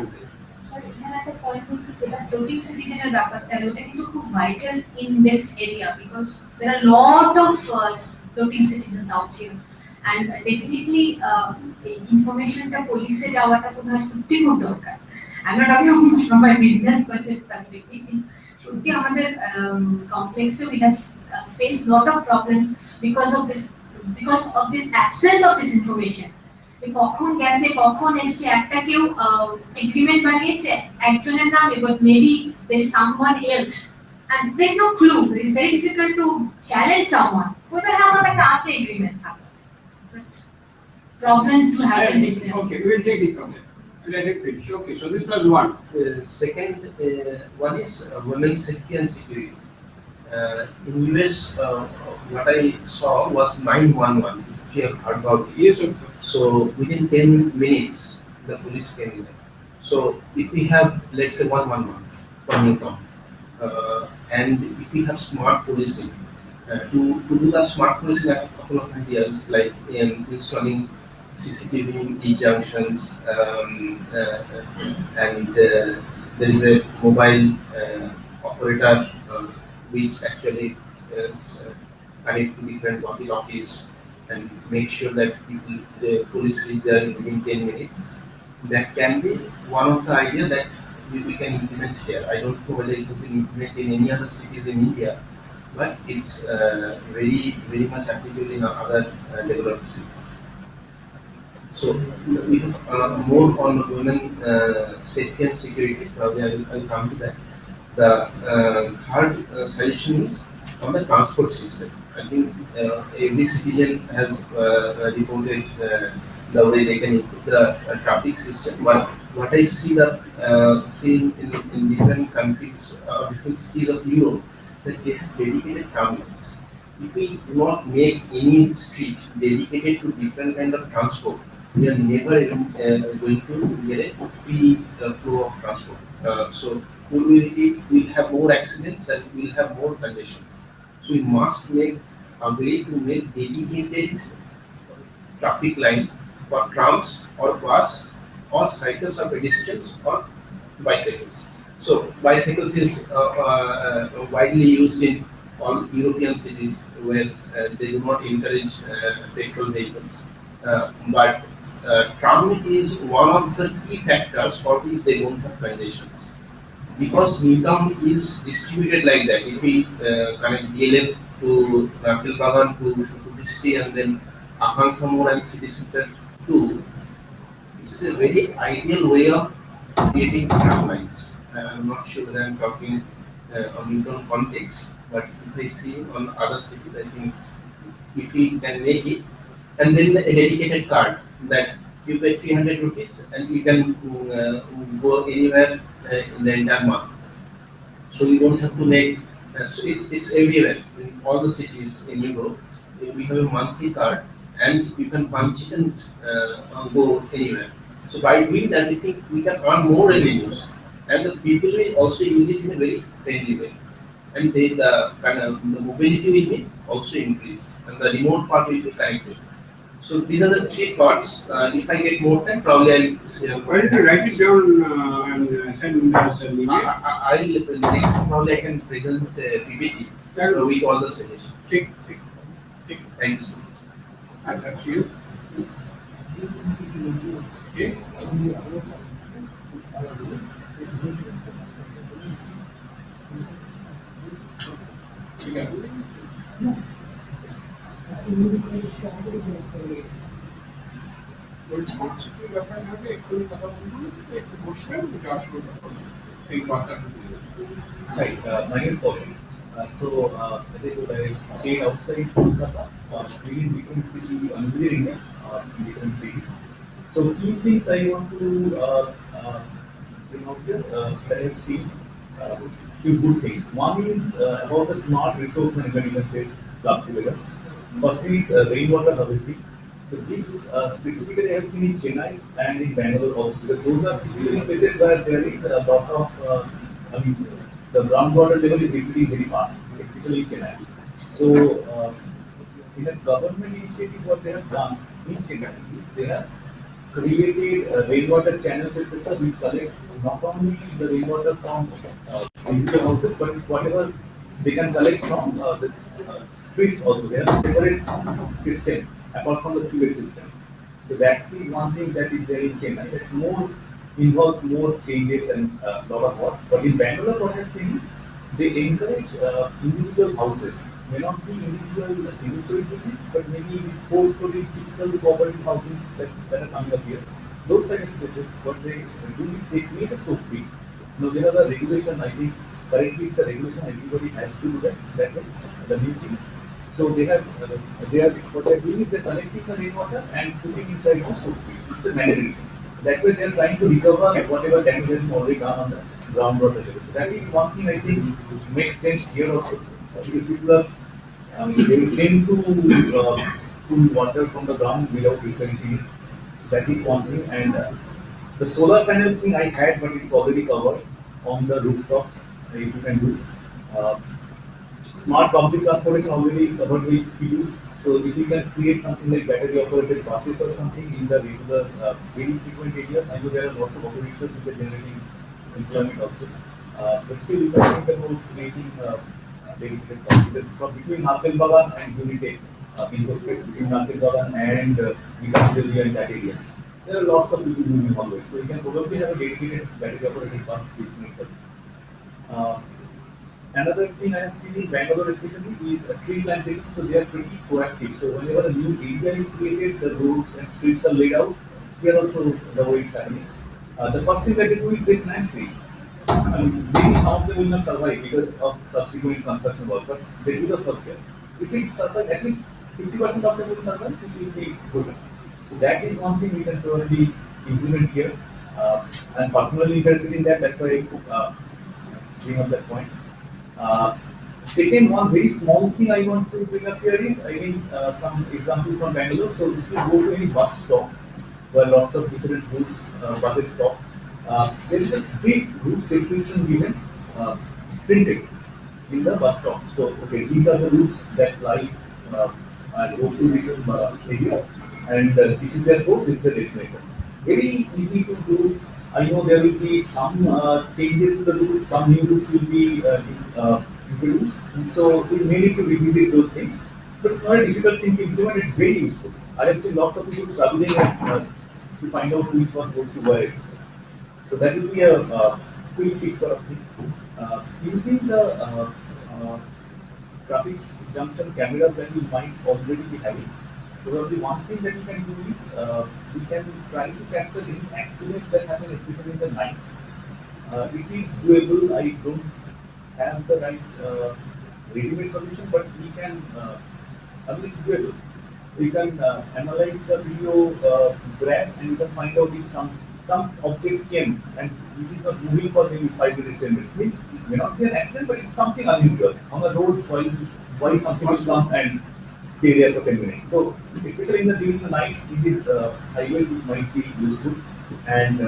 স্যার এখানে একটা পয়েন্ট বলছি যেটা ফ্লোটিং সিটিজেনের ব্যাপারটা ওটা কিন্তু খুব vital in this area because there are a lot of floating citizens out here and definitely informationটা পুলিশে যাওয়াটা বোধহয় সত্যি খুব দরকার I'm not talking from my business perspective সত্যি আমাদের complexe we have faced lot of problems because of this absence of this information কখন গেছে কখন এসেছে একটা কেউ এগ্রিমেন্ট বানিয়েছে একজনের নামে but maybe there is someone else and there is no clue it is very difficult to challenge someone whether আমার কাছে আছে agreement problems do happen with them okay we will take it from there let it finish okay so this was one second one is women's safety and security. In US, what I saw was 911. If you have heard about it. yes of course So within 10 minutes, the police came in. So if we have, let's say, 111 for Newton, and if we have smart policing, to do the smart policing, I have a couple of ideas, like in installing CCTV in E-junctions, and there is a mobile operator which actually connect to different walkie-talkies and make sure that the police is there within 10 minutes. That can be one of the ideas that we can implement here. I don't know whether it has been implemented in any other cities in India, but it's very much applicable in other developed cities. So we have more on women safety and security. Probably I'll come to that. The third suggestion is on the transport system. I think every citizen has reported the way they can improve the traffic system. But what I see seen in different countries, different cities of Europe, that they have dedicated tram lines. If we do not make any street dedicated to different kind of transport, we are never going to get a free flow of transport. So we will have more accidents and we will have more congestions. So we must make a way to make dedicated traffic line for trams or bus or cycles or pedestrians or bicycles. So bicycles is widely used in all European cities where they do not encourage petrol vehicles. But tram is one of the key factors for which they don't have congestions. Because Newtown is distributed like that. If we connect DLF to Kilbagan to Shukuristi and then Akankhamur and City Center too, it's a very ideal way of creating tram lines. I'm not sure whether I'm talking on Lincoln context, but if I see on other cities, I think if we can make it, and then a dedicated card that you pay 300 rupees and you can go anywhere in the entire month. So you don't have to make. So it's everywhere in all the cities in Europe. We have a monthly card, and you can punch it and go anywhere. So by doing that, I think we can earn more revenues, and the people will also use it in a very friendly way. And the kind of the mobility will be also increased, and the remote part will be connected. So these are the three thoughts. If I get more time, probably I'll share. Why don't you write it down and send us an email? I'll next probably I can present the PPT with all the suggestions. Tick. Thank you so much. And that's you. Okay. Yeah. ওই স্পন্সরশিপের ব্যাপারে হবে এক্ষুনি কথা বলবো একটু বসবেন আসবো এই কথা Hi, my name is Kaushik. As I told, I stay outside Kolkata, really in different city, another India, in different cities. So, few things I want to bring out here that I have seen. Few good things. One is about the smart resource management, you can say, club together. First thing is rainwater harvesting. So this specifically I have seen in Chennai and in Bangalore also. Because those are really places where there is a lot of, the groundwater level is really very fast, especially in Chennai. So in a government initiative, what they have done in Chennai is they have created rainwater channels, etc., which collects not only the rainwater from individual houses, but whatever they can collect from this streets also. They have a separate system apart from the sewage system. So that is one thing that is there in Chennai. That's more involves more changes and lot of work. But in Bangalore, what I've seen is they encourage individual houses. May not be individual single-story buildings, but maybe these four-story typical cooperative housings that are coming up here. Those kind of places, what they do is they create a soap tree. Now they have a regulation. I think currently it's a regulation. Everybody has to do that way. The new things. So they are what they are doing is they are collecting the rainwater and putting inside the soap tree. It's a mandatory thing. That way they are trying to recover whatever damage has been already done on the groundwater level. So that is one thing I think makes sense here also. Because people are they tend to pull water from the ground without researching it. So that is one thing. And the solar panel thing I had, but it's already covered on the rooftop. So if you can do. Smart public transportation already is covered with PUs. So if you can create something like battery operated buses or something in the regular, very frequent areas, I know there are lots of auto rickshaws which are generating employment also. But still, you can think about creating dedicated buses between Narkel Bagan and Unite in those space, between Narkel Bagan and Vikanjali and that area. There are lots of people moving always. So you can probably have a dedicated battery operated bus which may help. Another thing I have seen in Bangalore especially is tree planting. So they are pretty proactive. So whenever a new area is created, the roads and streets are laid out. Here also the way it's happening. The first thing that they do is they plant trees. Maybe some of them will not survive because of subsequent construction work, but they do the first step. If it survives, at least 50% of them will survive, which will be good. So that is one thing we can probably implement here. I'm personally interested in that. That's why I bring up that point. Second one, very small thing I want to bring up here is, some example from Bangalore. So if you go to any bus stop where lots of different routes, buses stop, there is a big route description given, printed in the bus stop. So, okay, these are the routes that fly and go through this area, and this is their source, this is the destination. Very easy to do. I know there will be some changes to the route, some new routes will be introduced. So we may need to revisit those things. But it's not a difficult thing to implement, it's very useful. I have seen lots of people struggling to find out which was supposed to where, etc. So that will be a quick fix sort of thing. Using the traffic junction cameras that we might already be having, probably one thing that we can do is we can try to capture any accidents that happen, especially in the night. It is doable. I don't have the right ready-made solution, but we can, at least doable. You can analyze the video graph and you can find out if some object came and it is not moving for maybe 5 minutes, 10 minutes. Means it may not be an accident, but it's something unusual on the road. Why something will come and stay there for 10 minutes? So especially during the nights, it is highways it might be useful. And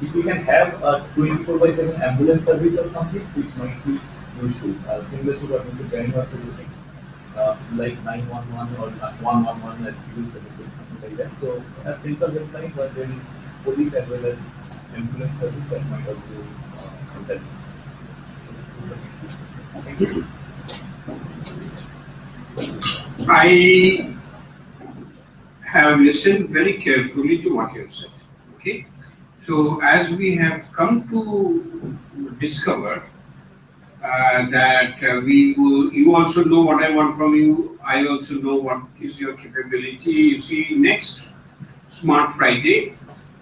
if we can have a 24/7 ambulance service or something, which might be useful, similar to what Mr. Jain was suggesting, like 911 or 111 as police services, something like that. So a central helpline, but there is police as well as ambulance service that might also help. Thank you. I have listened very carefully to what you have said. Okay, so as we have come to discover that you also know what I want from you, I also know what is your capability. You see, next Smart Friday,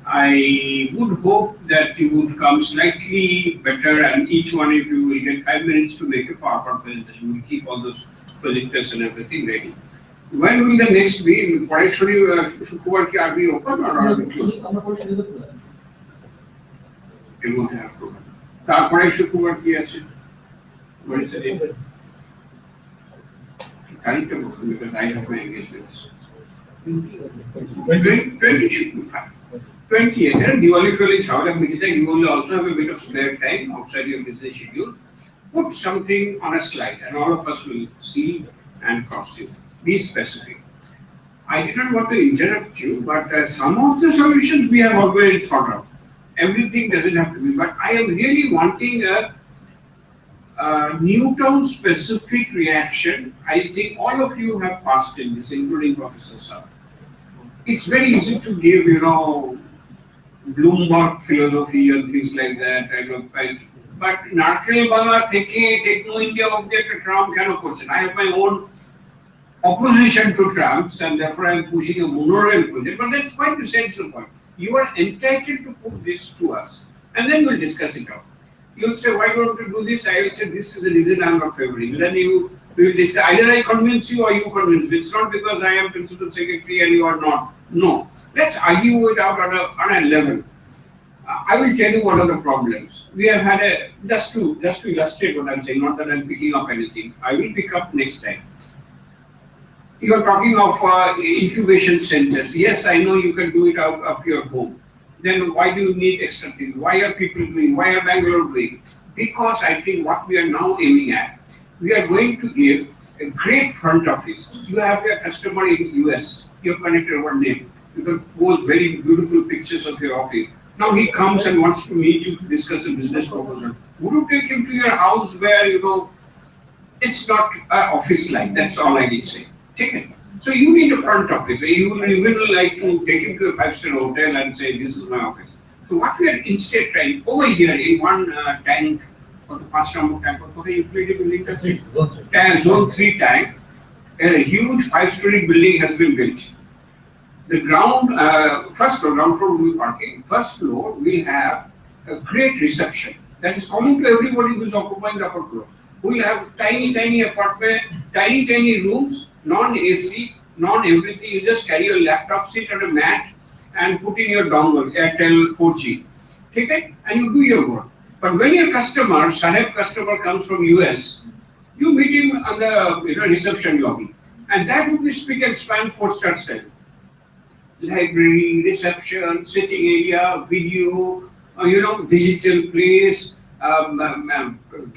I would hope that you would come slightly better, and each one of you will get 5 minutes to make a PowerPoint presentation. We'll keep all those projectors and everything ready. When will the next be? Shukrbar are we open or are we closed? We won't have program. তারপরে শুক্রবার কি আছে? What is the date? Current because I have my engagements. 20 should be fine. 20th, and Diwali feeling Saurabh meeting, you will also have a bit of spare time outside your busy schedule. Put something on a slide and all of us will see and cross you. Be specific. I did not want to interrupt you, but some of the solutions we have already thought of. Everything doesn't have to be, but I am really wanting a Newtown specific reaction. I think all of you have passed in this, including Professor Sir. It's very easy to give, Bloomberg philosophy and things like that. But Narkel Banga Theke, Techno India object to Trump kind of person. I have my own opposition to Trump's and therefore I am pushing a monorail project. But that's quite the sensible point. You are entitled to put this to us and then we'll discuss it out. You'll say, why don't you do this? I will say, this is the reason I'm not favoring. Then we will discuss. Either I convince you or you convince me. It's not because I am principal secretary and you are not. No. Let's argue it out on a level. I will tell you what are the problems. We have had just to illustrate what I'm saying, not that I'm picking up anything. I will pick up next time. You are talking of incubation centers. Yes, I know you can do it out of your home. Then why do you need extra things? Why are people doing? Why are Bangalore doing? Because I think what we are now aiming at, we are going to give a great front office. You have your customer in US. You have connected one name. You can post very beautiful pictures of your office. Now he comes and wants to meet you to discuss a business proposal. Would you take him to your house where, it's not an office like, that's all I need to say. Take it. So you need a front office. You will even like to take him to a 5-star hotel and say, this is my office. So what we are instead trying, over here in one tank, or the first number tank, or the inflated building, zone 3 tank, a huge 5-story building has been built. The first floor, ground floor will be parking. First floor will have a great reception that is common to everybody who is occupying the upper floor. We will have tiny apartment, tiny rooms, non-AC, non-everything. You just carry your laptop, sit on a mat, and put in your dongle, Airtel 4G. Take it, and you do your work. But when your Saheb customer comes from US, you meet him on the reception lobby. And that would be speak and span 4-star style. Library, reception, sitting area, video, digital place,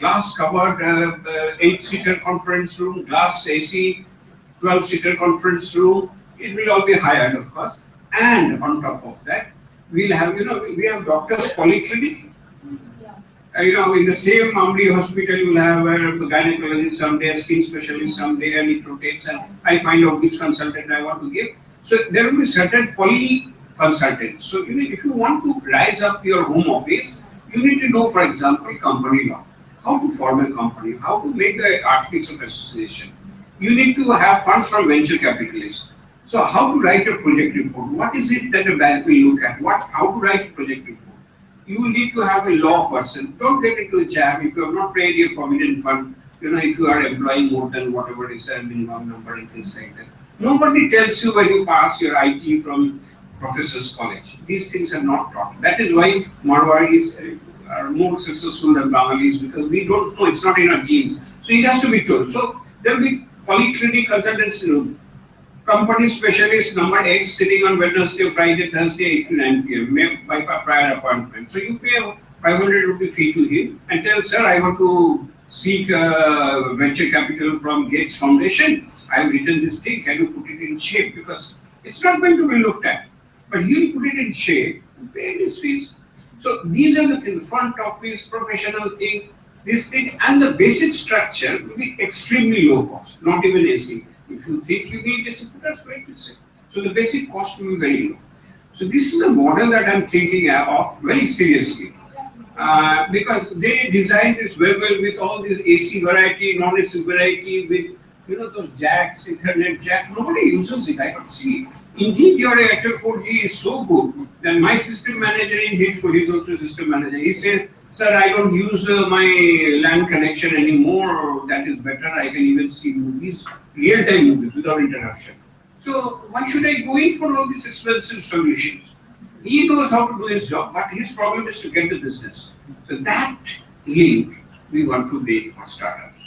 glass covered 8-seater conference room, glass AC, 12-seater conference room. It will all be hired, of course. And on top of that, we'll have, we have doctors' polyclinic. In the same Amri hospital, you will have a gynecologist someday, a skin specialist someday, and it rotates, and I find out which consultant I want to give. So there will be certain poly consultants. So if you want to rise up your home office, you need to know, for example, company law, how to form a company, how to make the articles of association. You need to have funds from venture capitalists. So how to write a project report? What is it that a bank will look at? How to write a project report? you will need to have a law person. Don't get into a jam if you have not paid your provident fund. If you are employing more than whatever is the minimum number and things like that. Nobody tells you when you pass your IT from professor's college. These things are not taught. That is why Marwaris are more successful than Bengalis, because we don't know, it's not in our genes. So it has to be told. So there will be polyclinic consultants, company specialist number X sitting on Wednesday, Friday, Thursday, 8 to 9 p.m. by prior appointment. So you pay a 500 rupee fee to him and tell, sir, I want to seek venture capital from Gates Foundation. I have written this thing, can you put it in shape? Because it's not going to be looked at. But he'll put it in shape and pay his fees. So these are the things, front office, professional thing, this thing, and the basic structure will be extremely low cost, not even AC. If you think you need AC, that's right to say. So the basic cost will be very low. So this is a model that I'm thinking of very seriously. Because they designed this very well with all this AC variety, non-AC variety, with those jacks, Ethernet jacks. Nobody uses it. I don't see. Indeed, your Airtel 4G is so good that my system manager in Hitco, he's also a system manager. He said, sir, I don't use my LAN connection anymore. That is better. I can even see movies, real-time movies without interruption. So why should I go in for all these expensive solutions? He knows how to do his job, but his problem is to get the business. So that link we want to make for startups.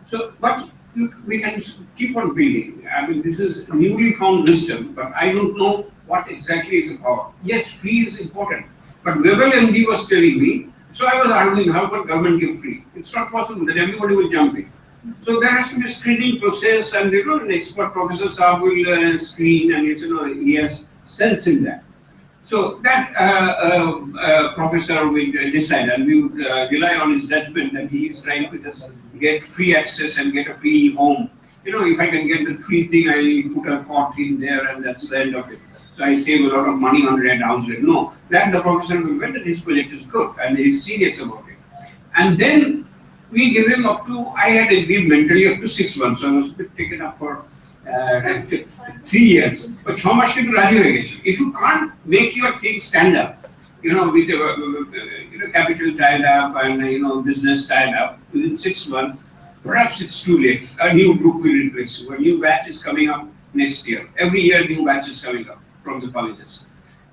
So, but look, we can keep on building. I mean, this is newly found wisdom, but I don't know what exactly is about. Yes, free is important, but Webel MD was telling me, so I was arguing, how can government give free? It's not possible that everybody will jump in. So there has to be a screening process, and an expert professor Saab will screen, and he has sense in that. So that professor will decide, and we would rely on his judgment that he is trying to just get free access and get a free home. If I can get the free thing, I will put a cot in there, and that's the end of it. So I save a lot of money on rent, house rent. No, that the professor will bet that his project is good and he's serious about it. And then we give him up to, I had agreed mentally up to 6 months, so I was taken up for 3 years. But how much can you if you can't make your thing stand up, with capital tied up and business tied up within 6 months, perhaps it's too late. A new group will replace you. A new batch is coming up next year. Every year, new batch is coming up from the colleges.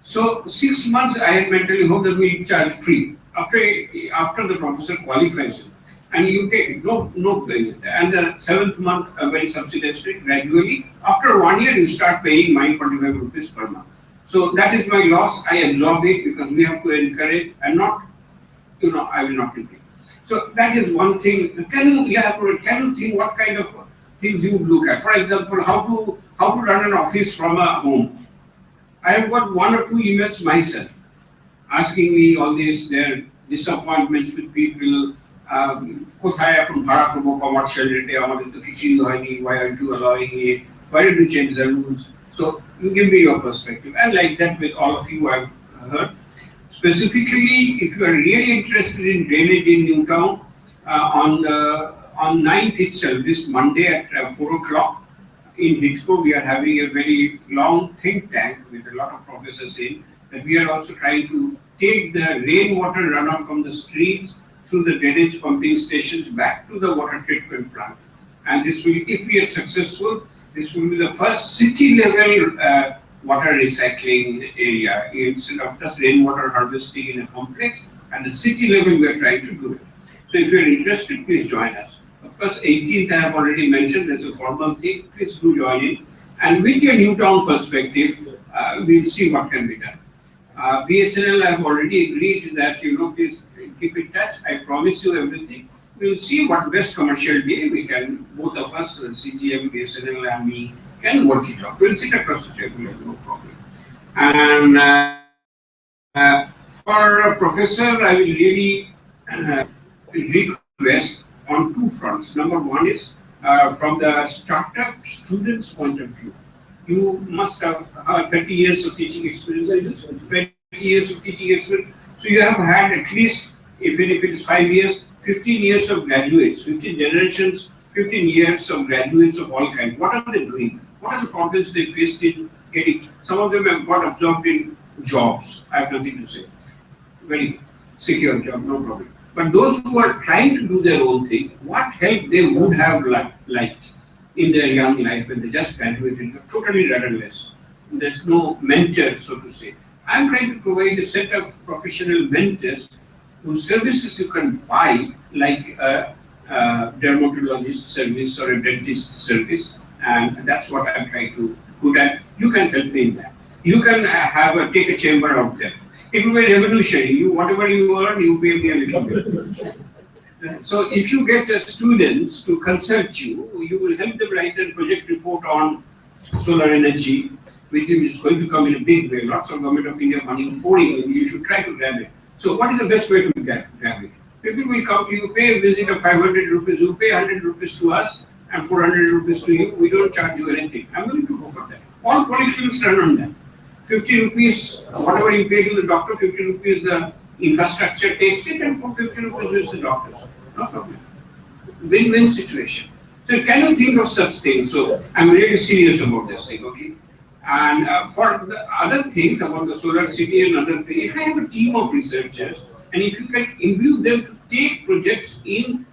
So 6 months, I had mentally hoped that we'll charge free after the professor qualifies you. And you take it, no payment. And the 7th month, a very subsidized rate, gradually. After 1 year, you start paying my 45 rupees per month. So that is my loss. I absorb it because we have to encourage and not, I will not take it. So that is one thing. Can you think what kind of things you would look at? For example, how to run an office from a home. I have got 1 or 2 emails myself asking me all these, their disappointments with people. কোথায় এখন ভাড়া করবো commercial রেটে আমাদের তো কিছুই হয়নি, why aren't you allowing it, why did you change the rules? So you give me your perspective, and like that with all of you I've heard. Specifically, if you are really interested in drainage in Newtown, on 9th itself, this Monday at 4 o'clock in Hitco, we are having a very long think tank with a lot of professors in, that we are also trying to take the rainwater runoff from the streets through the drainage pumping stations back to the water treatment plant. And this will, if we are successful, this will be the first city-level water recycling area, instead of just rainwater harvesting in a complex. At the city level, we are trying to do it. So if you are interested, please join us. Of course, 18th I have already mentioned, there's a formal thing, please do join in. And with your Newtown perspective, we'll see what can be done. BSNL, I have already agreed that, please keep in touch. I promise you everything. We'll see what best commercial day we can, both of us, CGM, BSNL and me, can work it out. We'll sit across the table, no problem. And for a professor, I will really request on 2 fronts. Number 1 is from the startup students' point of view. You must have 30 years of teaching experience, 20 years of teaching experience. So you have had at least, even if it is 5 years, 15 years of graduates, 15 generations, 15 years of graduates of all kinds. What are they doing? What are the problems they faced in getting? Some of them have got absorbed in jobs. I have nothing to say. Very good. secure job, no problem. But those who are trying to do their own thing, what help they would have liked in their young life when they just graduated, totally rudderless. There's no mentor, so to say. I'm trying to provide a set of professional mentors whose services you can buy, like a dermatologist service or a dentist service, and that's what I'm trying to do. That you can help me in that. You can take a chamber out there. It will be revolutionary. You, whatever you earn, you pay me a little bit. So if you get students to consult you, you will help them write a project report on solar energy, which is going to come in a big way. Lots of Government of India money pouring in. You should try to grab it. So what is the best way to grab it? People will come to you, pay a visit of 500 rupees, you pay 100 rupees to us and 400 rupees to you. We don't charge you anything. I'm willing to go for that. All politicians run on that. 50 rupees, whatever you pay to the doctor, 50 rupees the infrastructure takes it, and for 50 rupees is the doctor. No problem. Win-win situation. So can you think of such things? So I'm really serious about this thing, okay? And for the other things about the solar city and other things, if I have a team of researchers, and if you can imbue them to take projects in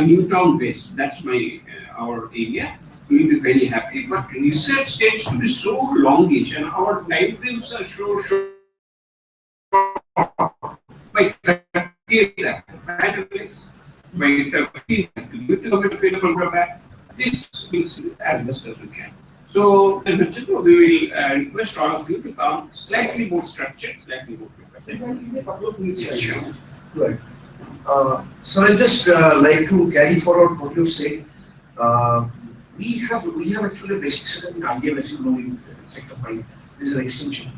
New Town base, that's my our area, we will be very happy. But research tends to be so longish, and our time frames are so short. By 30 lakhs, by 30 lakhs, you have to come to fail from back. This is as best as we can. So, we will request all of you to come slightly more structured, slightly more prepared. A couple of minutes. Yes, sure. Right. So I just like to carry forward what you said. We have actually a basic setup in IBM, as you know, in Sector 5. This is an extension.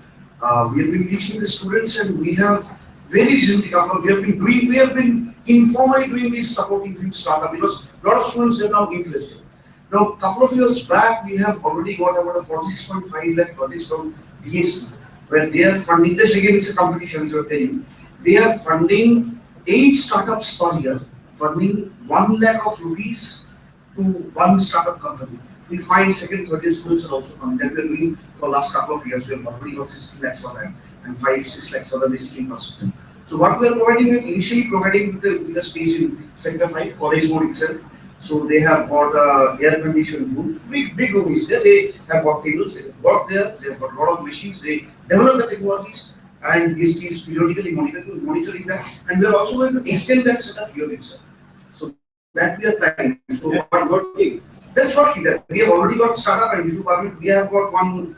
We have been teaching the students, and we have very recently we have been informally doing this supporting film startup because a lot of students are now interested. Now, a couple of years back, we have already got about a 46.5 lakh projects from DSC, where they are funding. This again is a competition, as you are telling. They are funding 8 startups per year, funding 1 lakh of rupees to one startup company. We find second, third students are also coming. That we are doing for the last couple of years. We have already got 60 lakhs for that and 5-6 lakhs for the basic infrastructure. So what we are providing, initially providing with the space in Sector 5, college mode itself. So they have got air conditioned room, big room is there. They have got tables, they have got there. They have got a lot of machines. They develop the technologies, and this is periodically monitoring that. And we are also going to extend that setup here itself. So that we are planning. So what's working? That's working. That we have already got startup, and if you permit, we have got one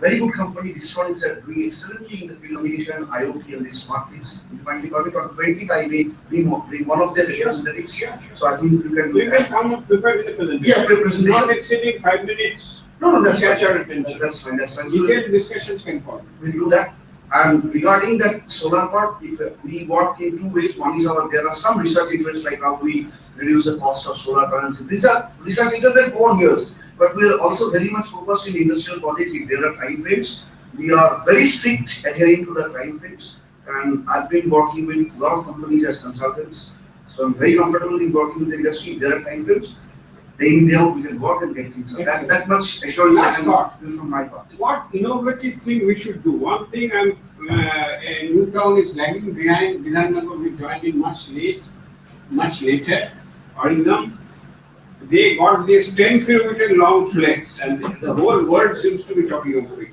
very good company. This one is doing excellently in the field of communication, IoT, and these smart things. If you kindly permit, on 20th, I may bring one of their representatives. So I think you can come up prepared with the presentation. Yeah, presentation. Not exceeding 5 minutes. No, that's catch fine. our attention. That's fine. That's fine. Detailed discussions can follow. We'll do that. And regarding that solar part, if we work in 2 ways. One is there are some research interests like how we reduce the cost of solar panels. These are research interests that go on years. But we are also very much focused in industrial projects. If there are time frames, we are very strict adhering to the time frames. And I've been working with a lot of companies as consultants. So I'm very comfortable in working with the industry. If there are time frames, day in, day out, we can work and get things. So that much assurance I can do from my part. What innovative thing we should do? One thing New Town is lagging behind. Vidhannagar we joined in much later. Oregon, they got this 10 kilometer long flex, and the whole world seems to be talking about it.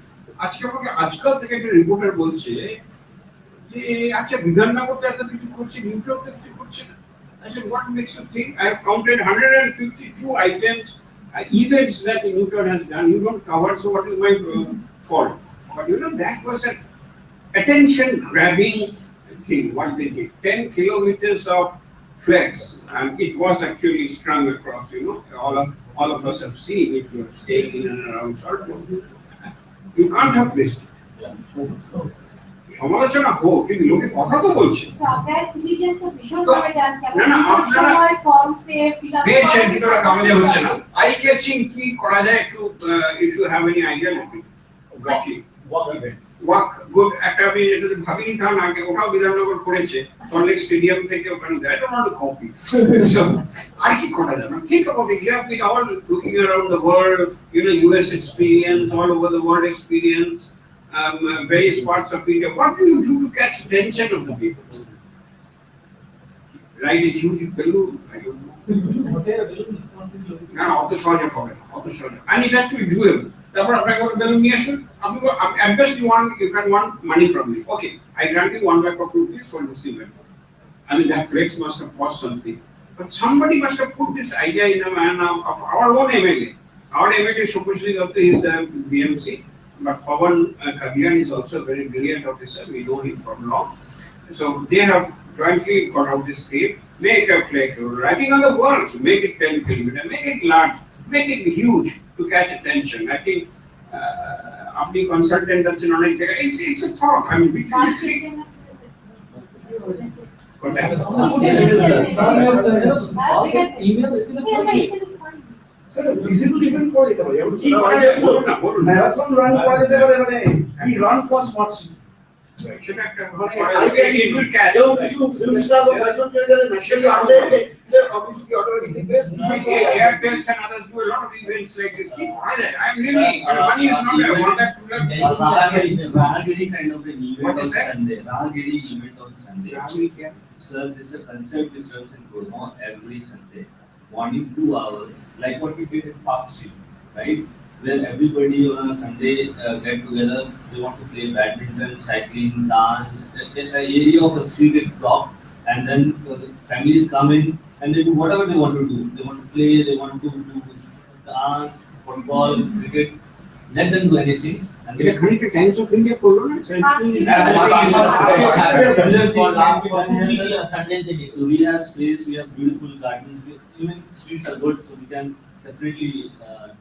আজকাল থেকে একটা reporter বলছে যে আচ্ছা বিধাননগর তো এত কিছু করছে, নিউ টাউন তো কিছু করছে না। I said, what makes you think? I have counted 152 items, events that New Town has done. You don't cover, so what is my fault? But you know, that was an attention-grabbing thing, what they did. 10 kilometers of flex, and it was actually strung across, you know. All of us have seen if you are staying in and around Saltpur. You can't have this. সমালোচনা হোক, কিন্তু লোকে কথা তো বলছে। তো আপনারা citizens তো ভীষণভাবে জানছে। না আপনারা সময় ফর্ম ফিল আপ পেয়েছেন কিন্তু ওরা কাগজে হচ্ছে না। আই ক্যাচিং কি করা যায় একটু if you have any idea let me walk event walk good একটা আমি এটা ভাবিনি থাম আগে ওটাও বিধাননগর করেছে সল্টলেক স্টেডিয়াম থেকে ওখানে দেয় এটা নট কপি আর কি করা যাবে think about it. You have been all looking around the world, you know, US experience, all over the world experience, various parts of India. What do you do to catch attention of the people? ride a huge balloon, I don't know. Whatever balloon responsibility. না অত সহজে হবে না, অত সহজে, and it has to be doable. তারপর আপনাকে একটা বেলুন নিয়ে আসুন, আপনি at best you can want money from me. Okay, I grant you 1 lakh of rupees for this event. I mean that flex must have cost something, but somebody must have put this idea in a man of our own MLA. Our MLA supposedly up to his BMC, but Pawan Kagian is also a very brilliant officer. We know him from long, so they have jointly got out this thing. Make a flex, writing on the wall, make it 10 kilometers, make it large, make it huge to catch attention. I think after consultant that's in it's a thought. I mean, which Email SMS. Sir, physical event করে দিতে পারি। এমন কি marathon run করা যেতে পারে, মানে we run for smart city। সেটা একটা I guess it will catch. এবং কিছু ফিল্ম স্টার বা কয়েকজন কে যারা ন্যাচারালি আনলে obviously automatically best Airtels and others do a lot of events like this. Keep quiet. I'm really, money is not I want that to learn. Rahagiri kind of an event What on is that? Sunday. Rahagiri event on Sunday. Rahagiri kya? Sir, this is a concept which runs in Gurgaon every Sunday. Morning 2 hours, like what we did in Park Street, right? Where everybody on a Sunday get together, they want to play badminton, cycling, dance, an area of a street is blocked, and then the families come in and they do whatever they want to do. They want to play, they want to do dance, football, cricket, let them do anything. And এটা খানিকটা Times of India করলো না So we have space, we have beautiful gardens, even streets are good, so we can definitely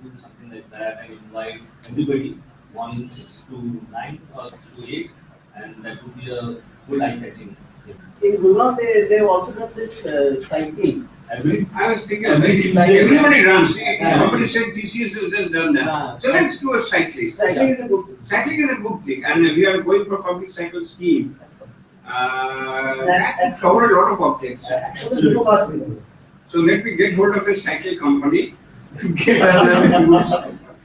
do something like that and invite everybody morning 6 to 9 or 6 to 8, and that would be a good eye-catching thing. In Gurgaon, they also got this cycling. I was thinking everybody runs. Somebody said TCS has just done that. So let's do a cycling. cycling is a good thing. Cycling is a good thing, and we are going for public cycle scheme. Cover a lot of objects. Actually, people ask me. So let me get hold of a cycle company to get us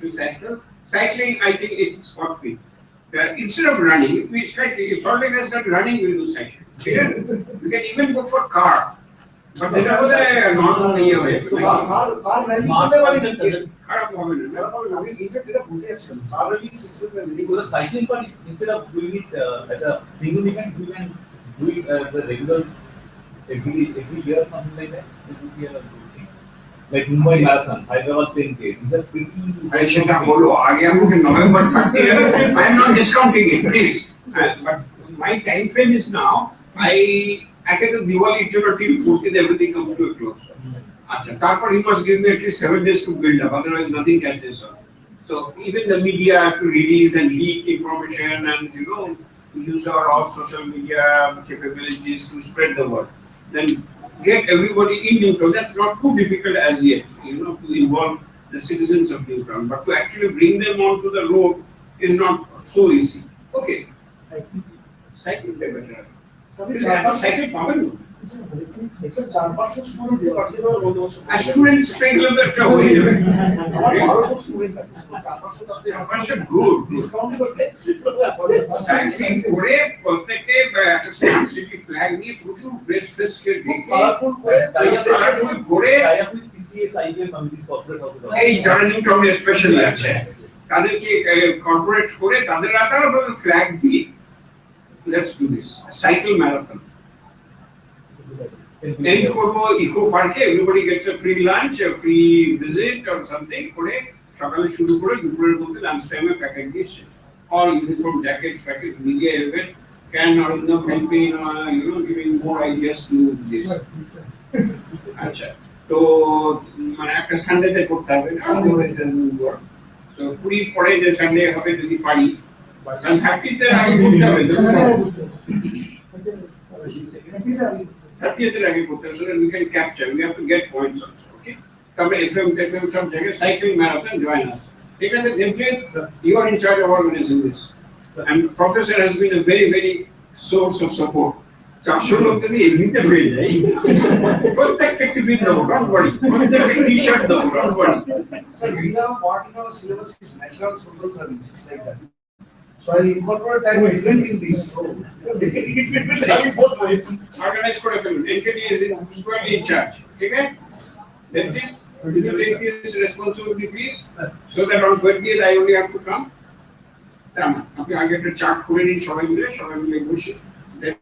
to cycle. Cycling, I think it's what we. Instead of running, we cycling. If Salt Lake has done running, we'll do cycling. Clear? We can even go for car. But that was a normal way. So car rally Smart করলে মানে concept doesn't- খারাপ হবে না। আমি in fact এটা ভুলে যাচ্ছিলাম। car rally success very So good. the cycling part, instead of doing it as a single event, we can do it as a regular every year, something like that. It would be a good thing. Like Mumbai Marathon, Hyderabad 10K. These are pretty. আরে সেটা হলো আগে আমাকে November 30 I am not discounting it, please. But my time frame is now, I get the Diwali till 14th, everything comes to a close. আচ্ছা তারপর he must give me at least 7 days to build up, otherwise nothing catches on. So even the media have to release and leak information and use our all social media capabilities to spread the word. Then get everybody in Newtown. That's not too difficult as yet, to involve the citizens of Newtown. But to actually bring them onto the road is not so easy. Okay. Cycling better. Cycling পাবেন না। চার-পাঁচশো student দিয়ে পাঠিয়ে দেওয়ার বন্দোবস্ত আর students পেগুলো তো একটা হয়ে যাবে। আমার 1200 স্টুডেন্ট আছে, 400 তাতে গুড ডিসকাউন্ট করতে সাইক্লিং করে প্রত্যেকে একটা স্মার্ট সিটি ফ্ল্যাগ নিয়ে প্রচুর ফ্রেশ কে ঢেকে কালারফুল করে কালারফুল করে Tie up with TCS, IBM, communities, corporate also. এই যারা নিউটাউনে স্পেশাল আছে তাদেরকে কর্পোরেট করে তাদের আলাদা ফ্ল্যাগ দিয়ে let's do this cycle marathon and করবো ইকো পার্কে everybody gets a free lunch a free visit or something করে সকালে শুরু করে দুপুরের মধ্যে লাঞ্চ টাইমে প্যাকেট দিয়ে শেষ all uniform jackets media event can helping giving more ideas to this আচ্ছা তো মানে একটা সানডেতে করতে হবে তো পুরি পরে যে সানডে হবে যদি পারি 30 তে আগে করতে হবে 30 তে আগে করতে হবে so that we can capture we have to get points also okay come FM সব জায়গায় cycling marathon join us ঠিক আছে Debjit you are in charge of organizing this and professor has been a very very source of support 400 লোক যদি এমনিতে হয়ে যায় প্রত্যেকটা টিফিন দেবো ডোন্ট ওয়ারি প্রত্যেকটা টি-শার্ট দেবো don't worry Sir, we have a part in our syllabus is national social service. It's like that. So I'll incorporate that present in this. So it will be done both ways. Organize করে ফেলুন NKD is squarely in charge ঠিক আছে then you take this responsibility please so that on 20th I only have to come আপনি আগে একটা chart করে নিন সবাই মিলে বসে then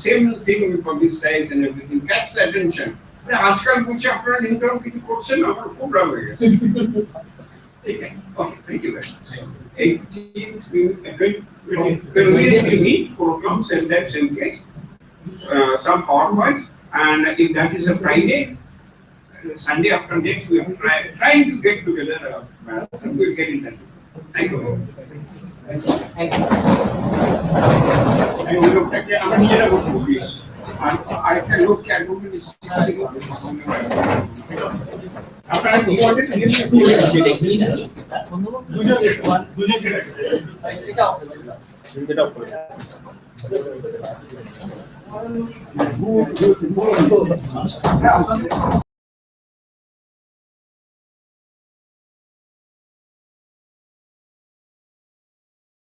same thing for this size and everything catch the attention আজকাল বলছি আপনারা নিউটন কিছু করছেন না আমার খুব রাগ হয়ে গেছে ঠিক আছে okay thank you very much 18th we meet 4 o'clock and that's in place some PowerPoints and if that is a Friday Sunday after next we are trying to get together and we'll get in touch. Thank you. Thank you. I will look at I'm here about movies. I can look at movies. After I wanted to give you